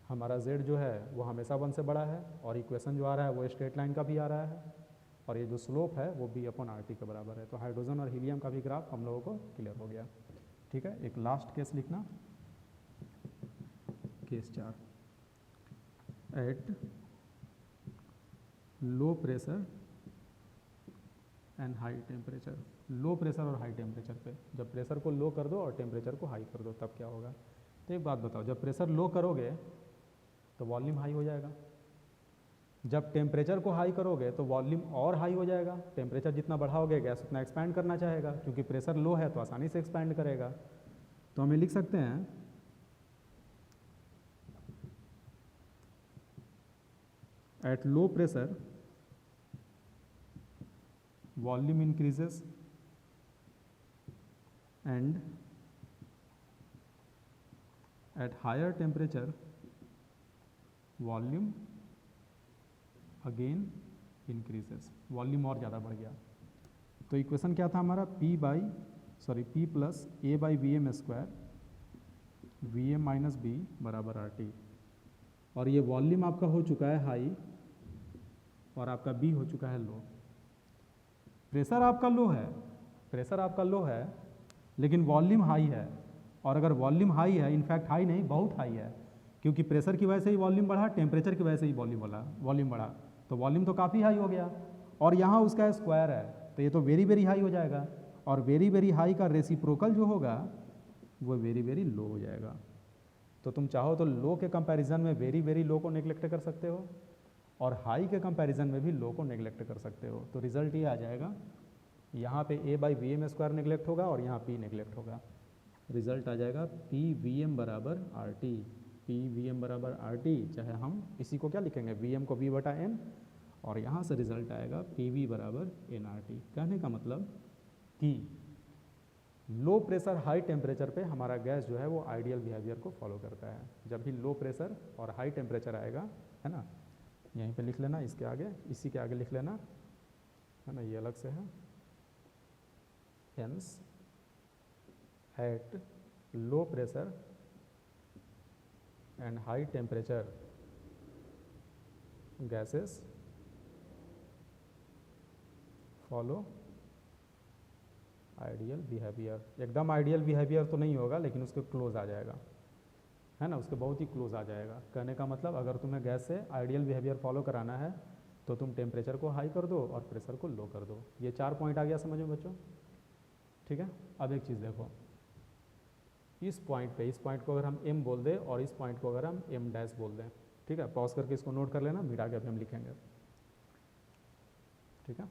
हमारा Z जो है वो हमेशा 1 से बड़ा है, और इक्वेशन जो आ रहा है वो स्ट्रेट लाइन का भी आ रहा है, और ये जो स्लोप है वो B अपॉन आर टी के बराबर है। तो हाइड्रोजन और हीलियम का भी ग्राफ हम लोगों को क्लियर हो गया। ठीक है, एक लास्ट केस लिखना, case 4। At low pressure and high temperature. Low pressure और हाई टेम्परेचर पे, जब प्रेशर को लो कर दो और टेम्परेचर को हाई कर दो तब क्या होगा। तो एक बात बताओ, जब प्रेशर लो करोगे तो वॉल्यूम हाई हो जाएगा, जब टेम्परेचर को हाई करोगे तो वॉल्यूम और हाई हो जाएगा। टेम्परेचर जितना बढ़ाओगे गैस उतना एक्सपैंड करना चाहेगा, क्योंकि प्रेशर लो है तो आसानी से एक्सपैंड करेगा। तो हमें लिख सकते हैं at low pressure volume increases and at higher temperature volume again increases। Volume और ज़्यादा बढ़ गया। तो इक्वेशन क्या था हमारा, P plus A by V M square V M minus B बराबर आर टी। और ये वॉल्यूम आपका हो चुका है हाई और आपका बी हो चुका है लो। प्रेशर आपका लो है, लेकिन वॉल्यूम हाई है। और अगर वॉल्यूम हाई है, इनफैक्ट हाई नहीं बहुत हाई है, क्योंकि प्रेशर की वजह से ही वॉल्यूम बढ़ा, टेम्परेचर की वजह से ही वॉल्यूम बढ़ा, तो वॉल्यूम तो काफ़ी हाई हो गया। और यहाँ उसका स्क्वायर है तो ये तो वेरी वेरी हाई हो जाएगा, और वेरी वेरी हाई का रेसिप्रोकल जो होगा वो वेरी वेरी लो हो जाएगा। तो तुम चाहो तो लो के कंपैरिजन में वेरी वेरी लो को नेग्लेक्ट कर सकते हो, और हाई के कंपैरिजन में भी लो को नेग्लेक्ट कर सकते हो। तो रिजल्ट ये आ जाएगा, यहाँ पे a by V M square neglect होगा और यहाँ p नेग्लेक्ट होगा। रिजल्ट आ जाएगा पी वी एम बराबर R T. P V M बराबर आर टी, चाहे हम इसी को क्या लिखेंगे, वी एम को v बटा n, और यहाँ से रिजल्ट आएगा पी वी बराबर एन आर टी। कहने का मतलब कि लो प्रेशर हाई टेम्परेचर पे हमारा गैस जो है वो आइडियल बिहेवियर को फॉलो करता है। जब भी लो प्रेशर और हाई टेम्परेचर आएगा, है ना, यहीं पे लिख लेना, इसके आगे, इसी के आगे लिख लेना, है ना, ये अलग से है। Hence, at low pressure and high temperature, gases follow ideal behavior। एकदम आइडियल बिहेवियर तो नहीं होगा, लेकिन उसके क्लोज आ जाएगा, है ना, उसके बहुत ही क्लोज आ जाएगा। कहने का मतलब अगर तुम्हें गैस से आइडियल बिहेवियर फॉलो कराना है तो तुम टेम्परेचर को हाई कर दो और प्रेशर को लो कर दो। ये 4 पॉइंट आ गया समझ में बच्चों। ठीक है, अब एक चीज़ देखो, इस पॉइंट को अगर हम m बोल दें और इस पॉइंट को अगर हम m डैश बोल दें, ठीक है, पॉज करके इसको नोट कर लेना, फिर आगे हम लिखेंगे। ठीक है,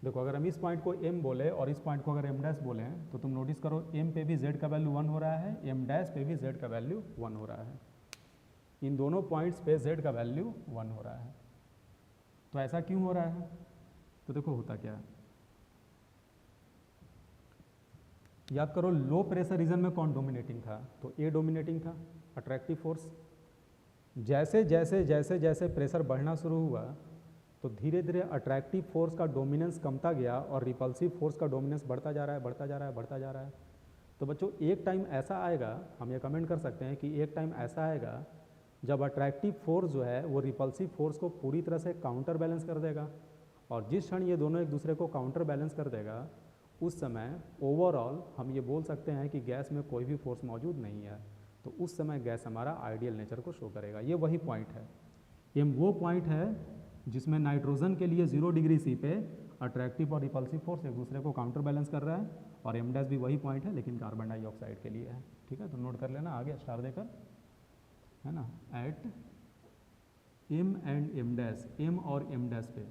देखो अगर हम इस पॉइंट को m बोले और इस पॉइंट को अगर m डैश बोले तो तुम नोटिस करो m पे भी z का वैल्यू 1 हो रहा है, m डैश पे भी z का वैल्यू 1 हो रहा है। इन दोनों पॉइंट्स पे z का वैल्यू 1 हो रहा है। तो ऐसा क्यों हो रहा है, तो देखो होता क्या है, याद करो लो प्रेशर रीजन में कौन डोमिनेटिंग था, तो ए डोमिनेटिंग था, अट्रैक्टिव फोर्स। जैसे जैसे जैसे जैसे प्रेशर बढ़ना शुरू हुआ तो धीरे धीरे अट्रैक्टिव फोर्स का डोमिनेंस कमता गया और रिपल्सिव फोर्स का डोमिनेंस बढ़ता जा रहा है, बढ़ता जा रहा है, बढ़ता जा रहा है। तो बच्चों एक टाइम ऐसा आएगा, हम ये कमेंट कर सकते हैं कि एक टाइम ऐसा आएगा जब अट्रैक्टिव फोर्स जो है वो रिपल्सिव फोर्स को पूरी तरह से काउंटर बैलेंस कर देगा, और जिस क्षण ये दोनों एक दूसरे को काउंटर बैलेंस कर देगा उस समय ओवरऑल हम ये बोल सकते हैं कि गैस में कोई भी फोर्स मौजूद नहीं है। तो उस समय गैस हमारा आइडियल नेचर को शो करेगा। ये वही पॉइंट है, ये वो पॉइंट है जिसमें नाइट्रोजन के लिए 0 डिग्री सी पे अट्रैक्टिव और रिपल्सिव फोर्स एक दूसरे को काउंटर बैलेंस कर रहा है, और एम डैश भी वही पॉइंट है लेकिन कार्बन डाइऑक्साइड के लिए है। ठीक है, तो नोट कर लेना आगे स्टार देकर, है ना। At M and M dash, M और एम डैश पे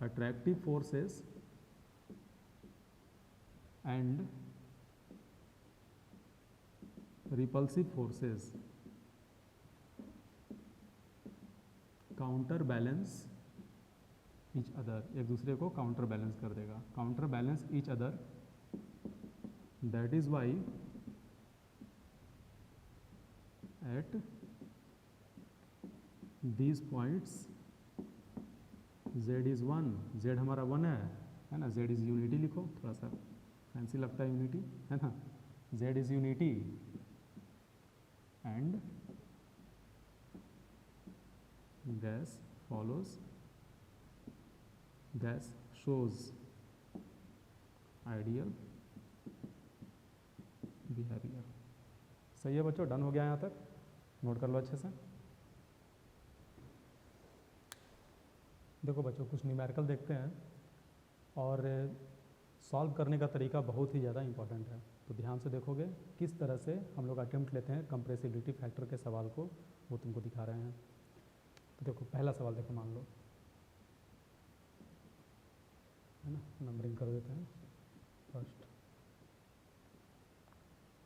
attractive forces and repulsive forces counter balance each other, एक दूसरे को काउंटर बैलेंस कर देगा, counter balance each other. That is why at these points z is 1, z हमारा 1 है ना, z इज यूनिटी लिखो, थोड़ा सा फैंसी लगता है यूनिटी, है ना। z is unity and gas follows, gas shows ideal behaviour. सही है बच्चों, डन हो गया यहाँ तक, नोट कर लो अच्छे से। देखो बच्चों कुछ न्यूमेरिकल देखते हैं और सॉल्व करने का तरीका बहुत ही ज़्यादा इंपॉर्टेंट है, तो ध्यान से देखोगे किस तरह से हम लोग अटेम्प्ट लेते हैं कंप्रेसिबिलिटी फैक्टर के सवाल को, वो तुमको दिखा रहे हैं। तो देखो पहला सवाल देखो, मान लो, है ना, नंबरिंग कर देते हैं फर्स्ट।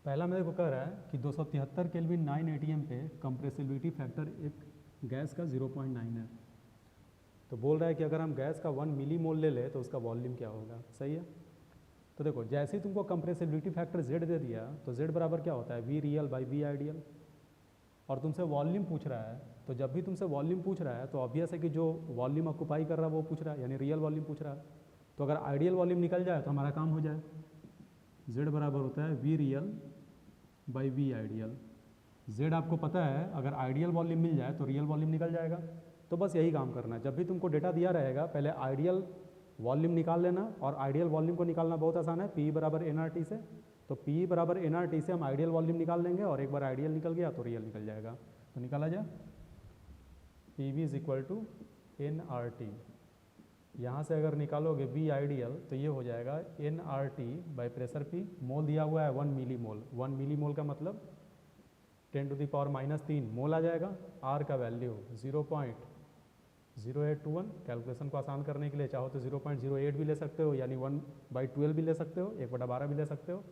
पहला मेरे को कह रहा है कि 273 केल्विन 9 एटीएम पे कंप्रेसिबिलिटी फैक्टर एक गैस का 0.9 है। तो बोल रहा है कि अगर हम गैस का 1 मिली मोल ले ले तो उसका वॉल्यूम क्या होगा। सही है, तो देखो जैसे ही तुमको कंप्रेसिबिलिटी फैक्टर Z दे दिया तो Z बराबर क्या होता है, V real by V ideal, और तुमसे वॉल्यूम पूछ रहा है, तो जब भी तुमसे वॉल्यूम पूछ रहा है तो ऑब्वियस है कि जो वॉल्यूम ऑक्यूपाई कर रहा है वो पूछ रहा है, यानी रियल वॉल्यूम पूछ रहा है। तो अगर आइडियल वॉल्यूम निकल जाए तो हमारा काम हो जाए। Z बराबर होता है V real by V ideal. Z आपको पता है, अगर आइडियल वॉल्यूम मिल जाए तो रियल वॉल्यूम निकल जाएगा। तो बस यही काम करना है, जब भी तुमको डेटा दिया रहेगा पहले आइडियल वॉल्यूम निकाल लेना, और आइडियल वॉल्यूम को निकालना बहुत आसान है, P बराबर NRT से। तो P बराबर NRT से हम आइडियल वॉल्यूम निकाल लेंगे, और एक बार आइडियल निकल गया तो रियल निकल जाएगा। तो निकाला जाए PV is equal to NRT। यहाँ से अगर निकालोगे V आइडियल तो ये हो जाएगा NRT बाई प्रेशर P। मोल दिया हुआ है 1 मिली मोल, 1 मिली मोल का मतलब 10⁻³ मोल आ जाएगा। R का वैल्यू 0.0821। कैलकुलेशन को आसान करने के लिए चाहो तो 0.08 भी ले सकते हो, यानी 1/12 भी ले सकते हो, 1/12 भी ले सकते हो।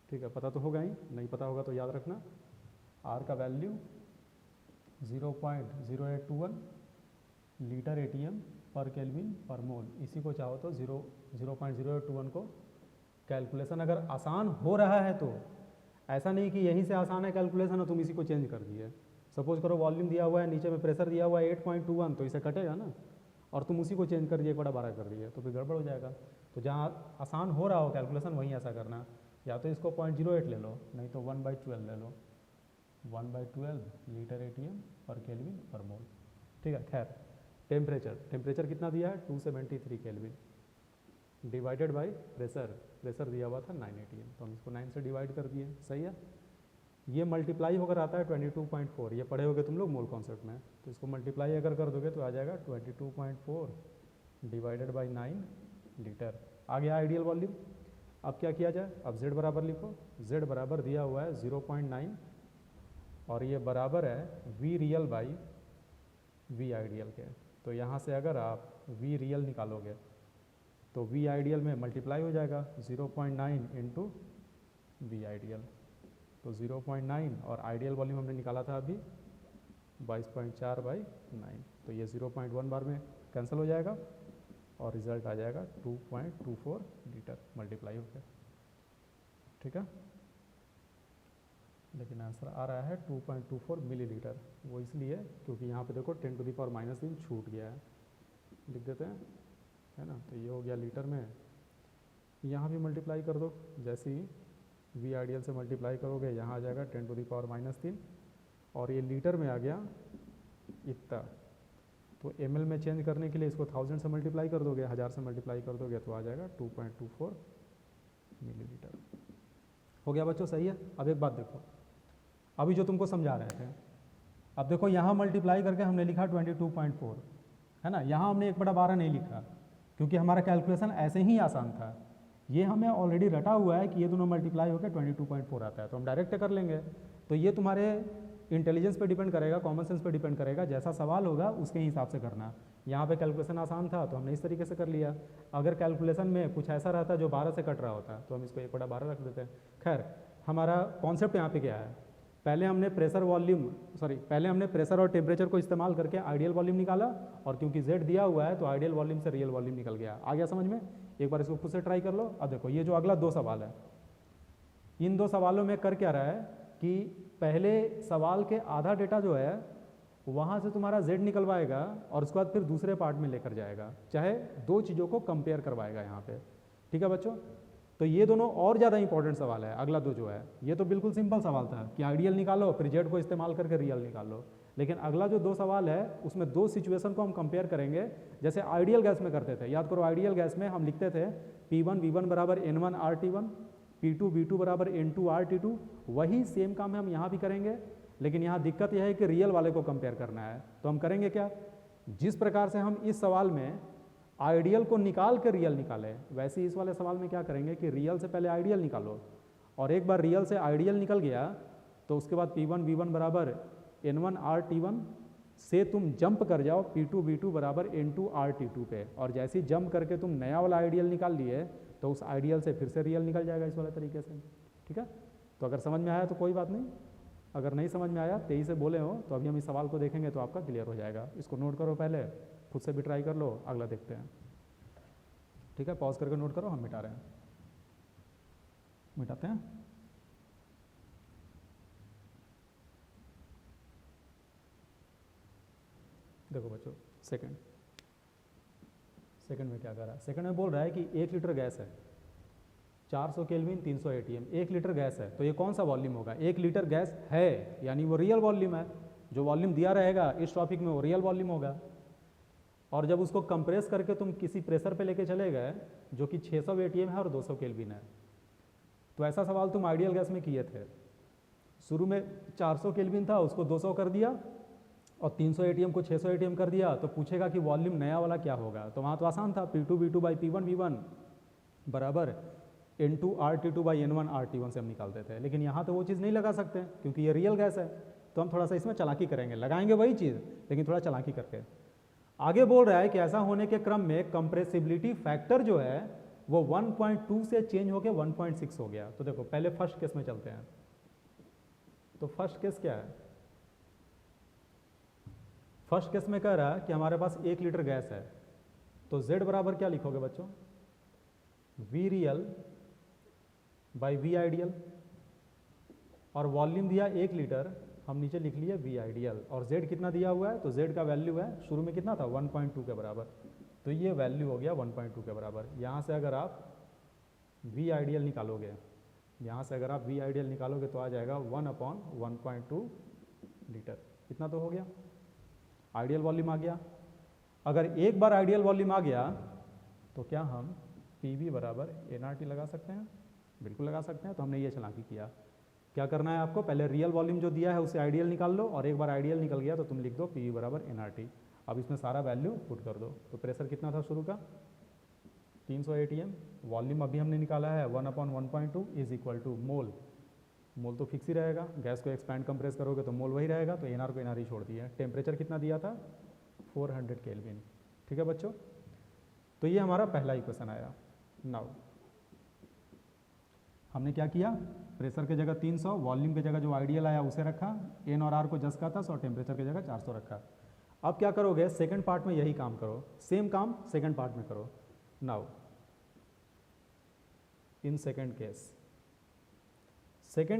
ठीक है, पता तो होगा ही, नहीं पता होगा तो याद रखना। R का वैल्यू 0.0821 लीटर एटीएम पर केल्विन पर मोल। इसी को चाहो तो 0.0821 को कैलकुलेशन अगर आसान हो रहा है तो, ऐसा नहीं कि यहीं से आसान है कैलकुलेशन और तुम इसी को चेंज कर दिए। सपोज करो वॉल्यूम दिया हुआ है, नीचे में प्रेशर दिया हुआ है 8.21, तो इसे कटेगा ना, और तुम उसी को चेंज कर दिए 1/12 कर दिए तो फिर गड़बड़ हो जाएगा। तो जहाँ आसान हो रहा हो कैलकुलेशन वहीं ऐसा करना, या तो इसको 0.08 ले लो, नहीं तो 1/12 ले लो, 1/12 लीटर एटीएम पर केल्विन पर मोल। ठीक है, खैर टेम्परेचर कितना दिया है 273 केल्विन, डिवाइडेड बाई प्रेशर दिया हुआ था 9 एटीएम, तो हम इसको 9 से डिवाइड कर दिए। सही है, ये मल्टीप्लाई होकर आता है 22.4, ये पढ़े होगे तुम लोग मोल कॉन्सेप्ट में। तो इसको मल्टीप्लाई अगर कर दोगे तो आ जाएगा 22.4 डिवाइडेड बाई 9 लीटर। आ गया आइडियल वॉल्यूम। अब क्या किया जाए, अब Z बराबर लिखो। Z बराबर दिया हुआ है 0.9 और ये बराबर है V real by V ideal के। तो यहाँ से अगर आप V रियल निकालोगे तो V आइडियल में मल्टीप्लाई हो जाएगा 0.9 इंटू V आइडियल, तो 0.9 और आइडियल वॉल्यूम हमने निकाला था अभी 22.4/9, तो ये 0.1 बार में कैंसिल हो जाएगा और रिजल्ट आ जाएगा 2.24 लीटर मल्टीप्लाई हो गया। ठीक है, लेकिन आंसर आ रहा है 2.24 मिलीलीटर। वो इसलिए क्योंकि यहाँ पे देखो 10⁻³ छूट गया है, लिख देते हैं, है ना। तो ये हो गया लीटर में, यहाँ भी मल्टीप्लाई कर दो, जैसे ही V आइडियल से मल्टीप्लाई करोगे यहाँ आ जाएगा 10⁻³ और ये लीटर में आ गया इतना। तो ml में चेंज करने के लिए इसको 1000 से मल्टीप्लाई कर दोगे, 1000 से मल्टीप्लाई कर दोगे तो आ जाएगा 2.24 मिलीलीटर। हो गया बच्चों, सही है। अब एक बात देखो, अभी जो तुमको समझा रहे थे, अब देखो यहाँ मल्टीप्लाई करके हमने लिखा 22.4, है ना। यहाँ हमने 1/12 नहीं लिखा क्योंकि हमारा कैलकुलेशन ऐसे ही आसान था, ये हमें ऑलरेडी रटा हुआ है कि ये दोनों मल्टीप्लाई होकर 22.4 आता है, तो हम डायरेक्ट कर लेंगे। तो ये तुम्हारे इंटेलिजेंस पे डिपेंड करेगा, कॉमन सेंस पे डिपेंड करेगा, जैसा सवाल होगा उसके हिसाब से करना। यहाँ पे कैलकुलेशन आसान था तो हमने इस तरीके से कर लिया। अगर कैलकुलेशन में कुछ ऐसा रहता जो 12 से कट रहा होता तो हम इसको 1/12 रख देते हैं। खैर, हमारा कॉन्सेप्ट यहाँ पे क्या है, पहले हमने प्रेशर और टेम्परेचर को इस्तेमाल करके आइडियल वॉल्यूम निकाला, और क्योंकि Z दिया हुआ है तो आइडियल वॉल्यूम से रियल वॉल्यूम निकल गया। आ गया समझ में? एक बार इसको खुद से ट्राई कर लो। अब देखो ये जो अगला 2 सवाल है, इन 2 सवालों में कर क्या रहा है कि पहले सवाल के आधा डेटा जो है वहाँ से तुम्हारा Z निकलवाएगा और उसके बाद फिर दूसरे पार्ट में लेकर जाएगा, चाहे 2 चीज़ों को कंपेयर करवाएगा यहाँ पे। ठीक है बच्चों, तो ये दोनों और ज़्यादा इंपॉर्टेंट सवाल है। अगला 2 जो है ये तो बिल्कुल सिंपल सवाल था कि आइडियल निकालो फिर Z को इस्तेमाल करके रियल निकालो, लेकिन अगला जो 2 सवाल है उसमें 2 सिचुएशन को हम कंपेयर करेंगे, जैसे आइडियल गैस में करते थे। याद करो, आइडियल गैस में हम लिखते थे P1 V1 बराबर N1 RT1, P2 V2 बराबर N2 RT2। वही सेम काम हम यहाँ भी करेंगे, लेकिन यहाँ दिक्कत यह है कि रियल वाले को कंपेयर करना है। तो हम करेंगे क्या, जिस प्रकार से हम इस सवाल में आइडियल को निकाल कर रियल निकाले, वैसे ही इस वाले सवाल में क्या करेंगे कि रियल से पहले आइडियल निकालो, और एक बार रियल से आइडियल निकल गया तो उसके बाद P1 V1 बराबर N1 RT1 से तुम जंप कर जाओ P2 V2 बराबर N2 RT2 पे, और जैसे ही जंप करके तुम नया वाला आइडियल निकाल लिए तो उस आइडियल से फिर से रियल निकल जाएगा इस वाले तरीके से। ठीक है, तो अगर समझ में आया तो कोई बात नहीं, अगर नहीं समझ में आया तेजी से बोले हो तो अभी हम इस सवाल को देखेंगे तो आपका क्लियर हो जाएगा। इसको नोट करो, पहले खुद से भी ट्राई कर लो, अगला देखते हैं। ठीक है, पॉज करके नोट करो, हम मिटा रहे हैं, मिटाते हैं। देखो बच्चों, सेकंड में क्या कर रहा है, सेकंड में बोल रहा है कि 1 लीटर गैस है, 400 केल्विन 300 ATM, 1 लीटर गैस है, तो ये कौन सा वॉल्यूम होगा? 1 लीटर गैस है यानी वो रियल वॉल्यूम है, जो वॉल्यूम दिया रहेगा इस टॉपिक में वो रियल वॉल्यूम होगा। और जब उसको कंप्रेस करके तुम किसी प्रेशर पे लेके चले गए जो कि 600 ATM है और 200 केल्विन है, तो ऐसा सवाल तुम आइडियल गैस में किए थे। शुरू में 400 केल्विन था, उसको 200 कर दिया, और 300 ATM को 600 ATM कर दिया, तो पूछेगा कि वॉल्यूम नया वाला क्या होगा। तो वहाँ तो आसान था, P2 V2 by P1 V1 बराबर N2 RT2 by N1 RT1 से हम निकालते थे। लेकिन यहाँ तो वो चीज़ नहीं लगा सकते क्योंकि ये रियल गैस है, तो हम थोड़ा सा इसमें चालाकी करेंगे, लगाएंगे वही चीज़ लेकिन थोड़ा चालाकी करके। आगे बोल रहा है कि ऐसा होने के क्रम में कंप्रेसिबिलिटी फैक्टर जो है वो 1.2 से चेंज होकर 1.6 हो गया। तो देखो पहले फर्स्ट केस में चलते हैं। तो फर्स्ट केस क्या है? फर्स्ट केस में कह रहा है कि हमारे पास 1 लीटर गैस है, तो Z बराबर क्या लिखोगे बच्चों? V real by V ideal, और वॉल्यूम दिया 1 लीटर, हम नीचे लिख लिए V आइडियल, और Z कितना दिया हुआ है? तो Z का वैल्यू है शुरू में कितना था? 1.2 के बराबर, तो ये वैल्यू हो गया 1.2 के बराबर। यहाँ से अगर आप V आइडियल निकालोगे, यहाँ से अगर आप V आइडियल निकालोगे तो आ जाएगा 1/1.2 लीटर। कितना तो हो गया? आइडियल वॉल्यूम आ गया। अगर एक बार आइडियल वॉल्यूम आ गया तो क्या हम PV बराबर NRT लगा सकते हैं? बिल्कुल लगा सकते हैं। तो हमने ये चालाकी किया। क्या करना है आपको? पहले रियल वॉल्यूम जो दिया है उसे आइडियल निकाल लो, और एक बार आइडियल निकल गया तो तुम लिख दो PV बराबर NRT। अब इसमें सारा वैल्यू पुट कर दो। तो प्रेशर कितना था शुरू का? 300 ATM। वॉल्यूम अभी हमने निकाला है 1/1.2 इज इक्वल टू मोल। मोल तो फिक्स ही रहेगा, गैस को एक्सपैंड कंप्रेस करोगे तो मोल वही रहेगा, तो NR को NR ही छोड़ दिया। टेम्परेचर कितना दिया था? 400 केल्विन। ठीक है बच्चों, तो ये हमारा पहला इक्वेशन आया। नाउ हमने क्या किया? प्रेशर की जगह 300, वॉल्यूम की जगह जो आइडियल आया उसे रखा, N और R को जस का था, 100 टेम्परेचर की जगह 400 रखा। अब क्या करोगे? सेकंड पार्ट में यही काम करो, सेम काम सेकंड पार्ट में करो। नाउ इन सेकंड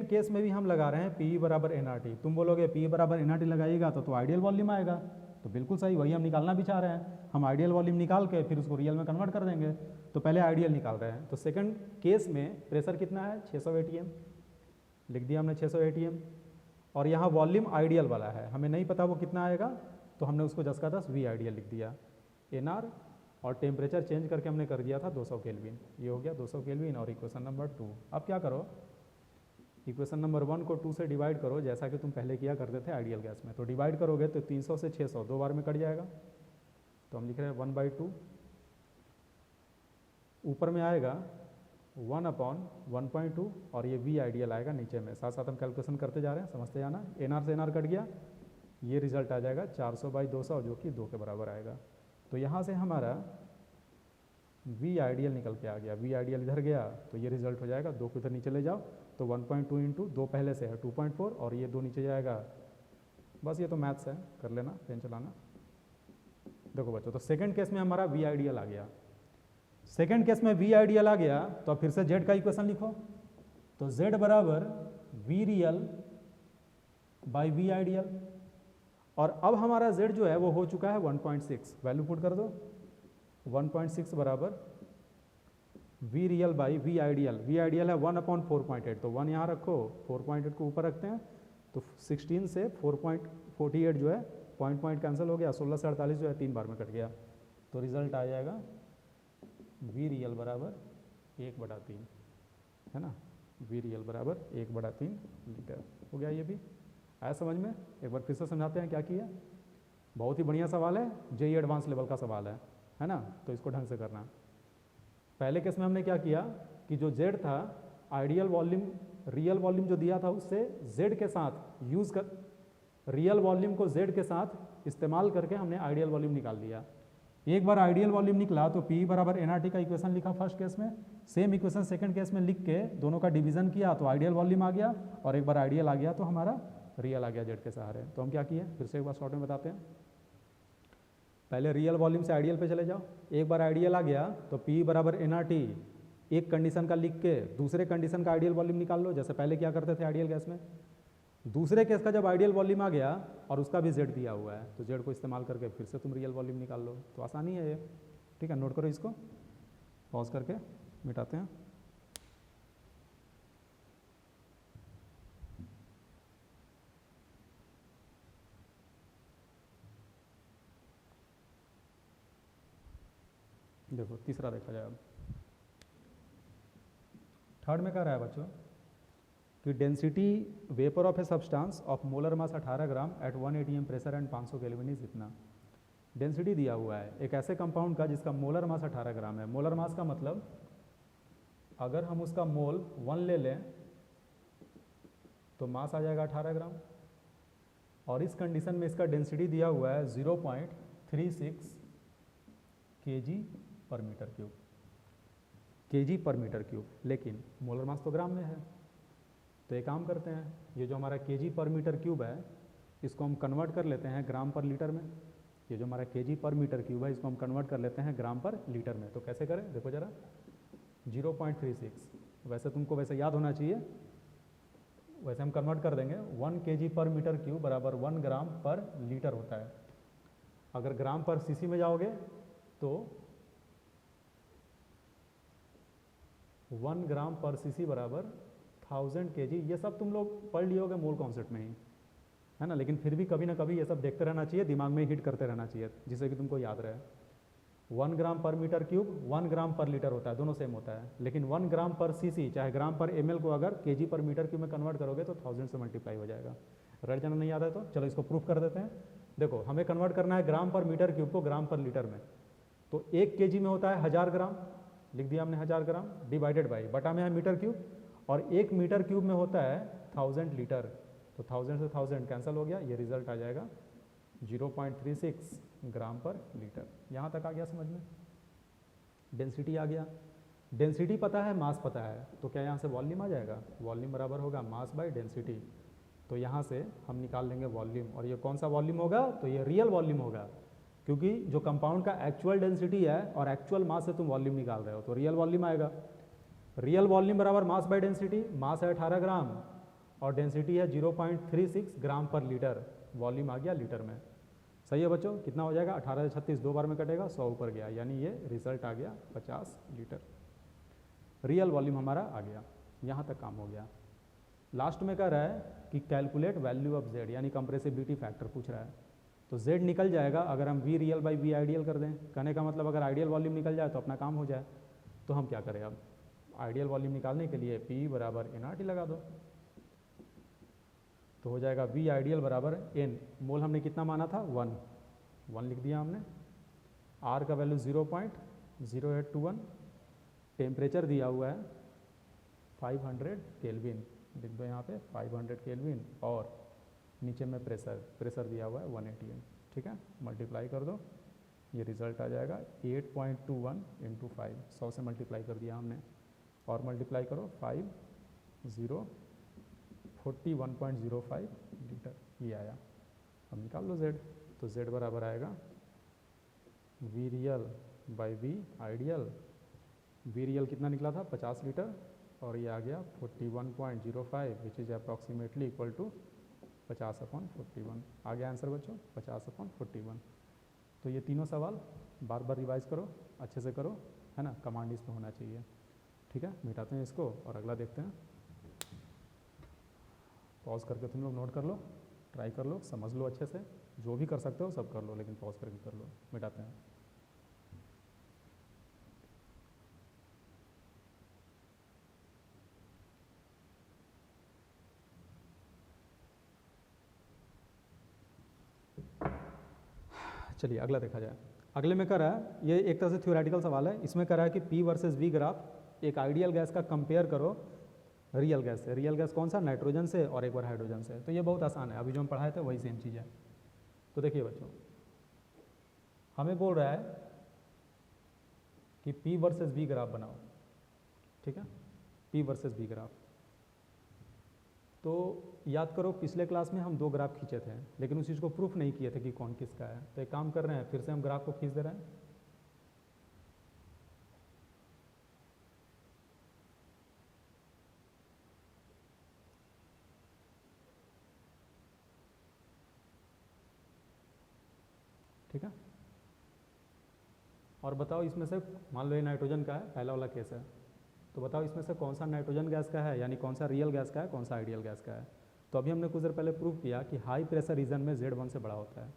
केस में भी हम लगा रहे हैं PV बराबर NRT। तुम बोलोगे PV बराबर NRT लगाइएगा तो आइडियल वॉल्यूम आएगा, तो बिल्कुल सही, वही हम निकालना भी चाह रहे हैं। हम आइडियल वॉल्यूम निकाल के फिर उसको रियल में कन्वर्ट कर देंगे। तो पहले आइडियल निकाल रहे हैं। तो सेकंड केस में प्रेशर कितना है? 600 ATM लिख दिया हमने, 600 ATM, और यहाँ वॉल्यूम आइडियल वाला है, हमें नहीं पता वो कितना आएगा, तो हमने उसको 10 का 10 V आइडियल लिख दिया। NR और टेम्परेचर चेंज करके हमने कर दिया था 200 केल्विन। ये हो गया 200 केल्विन और इक्वेशन नंबर 2। अब क्या करो? इक्वेशन नंबर 1 को 2 से डिवाइड करो, जैसा कि तुम पहले किया करते थे आइडियल गैस में। तो डिवाइड करोगे तो 300 से 600 2 बार में कट जाएगा, तो हम लिख रहे हैं 1/2 ऊपर में आएगा 1/1.2 और ये वी आइडियल आएगा नीचे में। साथ साथ हम कैलकुलेशन करते जा रहे हैं, समझते जाना। एनआर से एनआर कट गया, ये रिजल्ट आ जाएगा 400/200 जो कि 2 के बराबर आएगा। तो यहाँ से हमारा वी आइडियल निकल के आ गया। वी आइडियल इधर गया तो ये रिजल्ट हो जाएगा 2 को इधर नीचे ले जाओ तो 1.2 इंटू 2 पहले से है 2.4 और ये 2 नीचे जाएगा। बस ये तो मैथ्स है, कर लेना, पेन चलाना। देखो बच्चों, तो सेकंड केस में हमारा वी आइडियल आ गया। सेकंड केस में वी आइडियल आ गया तो अब फिर से जेड का इक्वेशन लिखो। तो जेड बराबर V real by V ideal. और अब हमारा जेड जो है वो हो चुका है 1.6, वैल्यू पुट कर दो। 1.6 बराबर V real by V ideal. V ideal है 1/4.8, तो 1 यहाँ रखो, 4.8 को ऊपर रखते हैं तो 16 से 4.48 जो है पॉइंट कैंसिल हो गया, 16 से 48 जो है 3 बार में कट गया। तो रिजल्ट आ जाएगा वी रियल बराबर 1/3, है ना। वी रियल बराबर 1/3 लीटर हो गया। ये भी आया समझ में। एक बार फिर से समझाते हैं क्या किया। बहुत ही बढ़िया सवाल है, जेईई एडवांस लेवल का सवाल है ना। तो इसको ढंग से करना। पहले केस में हमने क्या किया कि जो जेड था, आइडियल वॉल्यूम रियल वॉल्यूम जो दिया था उससे जेड के साथ यूज कर, रियल वॉल्यूम को जेड के साथ इस्तेमाल करके हमने आइडियल वॉल्यूम निकाल दिया। एक बार आइडियल वॉल्यूम निकला तो पी बराबर एनआरटी का इक्वेशन लिखा फर्स्ट केस में, सेम इक्वेशन सेकंड केस में लिख के दोनों का डिवीजन किया तो आइडियल वॉल्यूम आ गया, और एक बार आइडियल आ गया तो हमारा रियल आ गया जेड के सहारे। तो हम क्या किए, फिर से एक बार शॉर्ट में बताते हैं। पहले रियल वॉल्यूम से आइडियल पे चले जाओ। एक बार आइडियल आ गया तो पी बराबर एनआरटी एक कंडीशन का लिख के दूसरे कंडीशन का आइडियल वॉल्यूम निकाल लो, जैसे पहले क्या करते थे आइडियल गैस में। दूसरे केस का जब आइडियल वॉल्यूम आ गया और उसका भी जेड दिया हुआ है तो जेड को इस्तेमाल करके फिर से तुम रियल वॉल्यूम निकाल लो। तो आसानी है ये, ठीक है। नोट करो इसको, पॉज करके मिटाते हैं। देखो तीसरा देखा जाए अब। थर्ड में कह रहा है बच्चों कि density vapour of a substance of molar mass 18 gram at 1 atm pressure and 500 kelvin is इतना। डेंसिटी दिया हुआ है एक ऐसे कंपाउंड का जिसका मोलर मास 18 ग्राम है। मोलर मास का मतलब अगर हम उसका मोल 1 ले लें तो मास आ जाएगा 18 ग्राम, और इस कंडीशन में इसका डेंसिटी दिया हुआ है 0.36 kg पर मीटर क्यूब, kg पर मीटर क्यूब। लेकिन मोलर मास तो ग्राम में है, तो एक काम करते हैं, ये जो हमारा kg पर मीटर क्यूब है इसको हम कन्वर्ट कर लेते हैं ग्राम पर लीटर में। ये जो हमारा kg पर मीटर क्यूब है इसको हम कन्वर्ट कर लेते हैं ग्राम पर लीटर में। तो कैसे करें, देखो जरा। 0.36 वैसे तुमको वैसे याद होना चाहिए, वैसे हम कन्वर्ट कर देंगे। 1 kg पर मीटर क्यूब बराबर 1 ग्राम पर लीटर होता है। अगर ग्राम पर सीसी में जाओगे तो 1 ग्राम पर सीसी बराबर 1000 kg। ये सब तुम लोग पढ़ लिए होगे मूल कॉन्सेप्ट में ही, है ना। लेकिन फिर भी कभी ना कभी ये सब देखते रहना चाहिए, दिमाग में हिट करते रहना चाहिए जिससे कि तुमको याद रहे। 1 ग्राम पर मीटर क्यूब 1 ग्राम पर लीटर होता है, दोनों सेम होता है। लेकिन 1 ग्राम पर सीसी चाहे ग्राम पर ml को अगर kg पर मीटर क्यूब में कन्वर्ट करोगे तो 1000 से मल्टीप्लाई हो जाएगा। रट जाना नहीं याद है तो चलो इसको प्रूफ कर देते हैं। देखो हमें कन्वर्ट करना है ग्राम पर मीटर क्यूब को ग्राम पर लीटर में। तो 1 kg में होता है 1000 ग्राम, लिख दिया हमने 1000 ग्राम, डिवाइडेड बाई बटा में है मीटर क्यूब, और 1 मीटर क्यूब में होता है 1000 लीटर। तो 1000 से 1000 कैंसिल हो गया, ये रिजल्ट आ जाएगा 0.36 ग्राम पर लीटर। यहाँ तक आ गया समझ में। डेंसिटी आ गया, डेंसिटी पता है, मास पता है, तो क्या यहाँ से वॉल्यूम आ जाएगा। वॉल्यूम बराबर होगा मास बाय डेंसिटी। तो यहाँ से हम निकाल लेंगे वॉल्यूम, और ये कौन सा वॉल्यूम होगा, तो ये रियल वॉल्यूम होगा, क्योंकि जो कंपाउंड का एक्चुअल डेंसिटी है और एक्चुअल मास से तुम वॉल्यूम निकाल रहे हो तो रियल वॉल्यूम आएगा। रियल वॉल्यूम बराबर मास बाय डेंसिटी। मास है 18 ग्राम और डेंसिटी है 0.36 ग्राम पर लीटर। वॉल्यूम आ गया लीटर में। सही है बच्चों, कितना हो जाएगा, 18 से 36 2 बार में कटेगा, 100 ऊपर गया, यानी ये रिजल्ट आ गया 50 लीटर। रियल वॉल्यूम हमारा आ गया, यहाँ तक काम हो गया। लास्ट में कह रहा है कि कैलकुलेट वैल्यू ऑफ जेड, यानी कंप्रेसिबिलिटी फैक्टर पूछ रहा है। तो जेड निकल जाएगा अगर हम V real by V ideal कर दें। कहने का मतलब अगर आइडियल वॉल्यूम निकल जाए तो अपना काम हो जाए। तो हम क्या करें, अब आइडियल वॉल्यूम निकालने के लिए पी बराबर एनआरटी लगा दो, तो हो जाएगा वी आइडियल बराबर एन। मोल हमने कितना माना था, 1 लिख दिया हमने। आर का वैल्यू 0.0821 टेम्परेचर दिया हुआ है 500 केल्विन, लिख दो यहाँ पे 500 केल्विन, और नीचे में प्रेशर दिया हुआ है 180 ठीक है, मल्टीप्लाई कर दो, ये रिजल्ट आ जाएगा 8.21 × 5, 100 से मल्टीप्लाई कर दिया हमने, और मल्टीप्लाई करो 41.05 लीटर, ये आया। अब निकाल लो Z, तो Z बराबर आएगा V real by V ideal. V real कितना निकला था 50 लीटर, और ये आ गया 41.05 which is approximately equal to 50/41। आ गया आंसर बच्चों 50/41। तो ये तीनों सवाल बार बार रिवाइज करो, अच्छे से करो, है ना, कमांड इसमें होना चाहिए। ठीक है, मिटाते हैं इसको और अगला देखते हैं। पॉज करके तुम लोग नोट कर लो, ट्राई कर लो, समझ लो अच्छे से, जो भी कर सकते हो सब कर लो, लेकिन पॉज करके कर लो। मिटाते हैं। चलिए अगला देखा जाए। अगले में कह रहा है, ये एक तरह से थ्योरेटिकल सवाल है, इसमें कह रहा है कि P वर्सेस V ग्राफ एक आइडियल गैस का कंपेयर करो रियल गैस से। रियल गैस कौन सा? नाइट्रोजन से और एक बार हाइड्रोजन से। तो ये बहुत आसान है, अभी जो हम पढ़ाए थे वही सेम चीज़ है। तो देखिए बच्चों, हमें बोल रहा है कि P वर्सेस V ग्राफ बनाओ, ठीक है, P वर्सेस V ग्राफ। तो याद करो पिछले क्लास में हम 2 ग्राफ खींचे थे, लेकिन उस चीज़ को प्रूफ नहीं किए थे कि कौन किसका है। तो एक काम कर रहे हैं, फिर से हम ग्राफ को खींच दे रहे हैं। ठीक है, और बताओ इसमें से, मान लो ये नाइट्रोजन का है, पहला वाला केस है, तो बताओ इसमें से कौन सा नाइट्रोजन गैस का है, यानी कौन सा रियल गैस का है, कौन सा आइडियल गैस का है। तो अभी हमने कुछ देर पहले प्रूव किया कि हाई प्रेशर रीजन में Z1 से बड़ा होता है।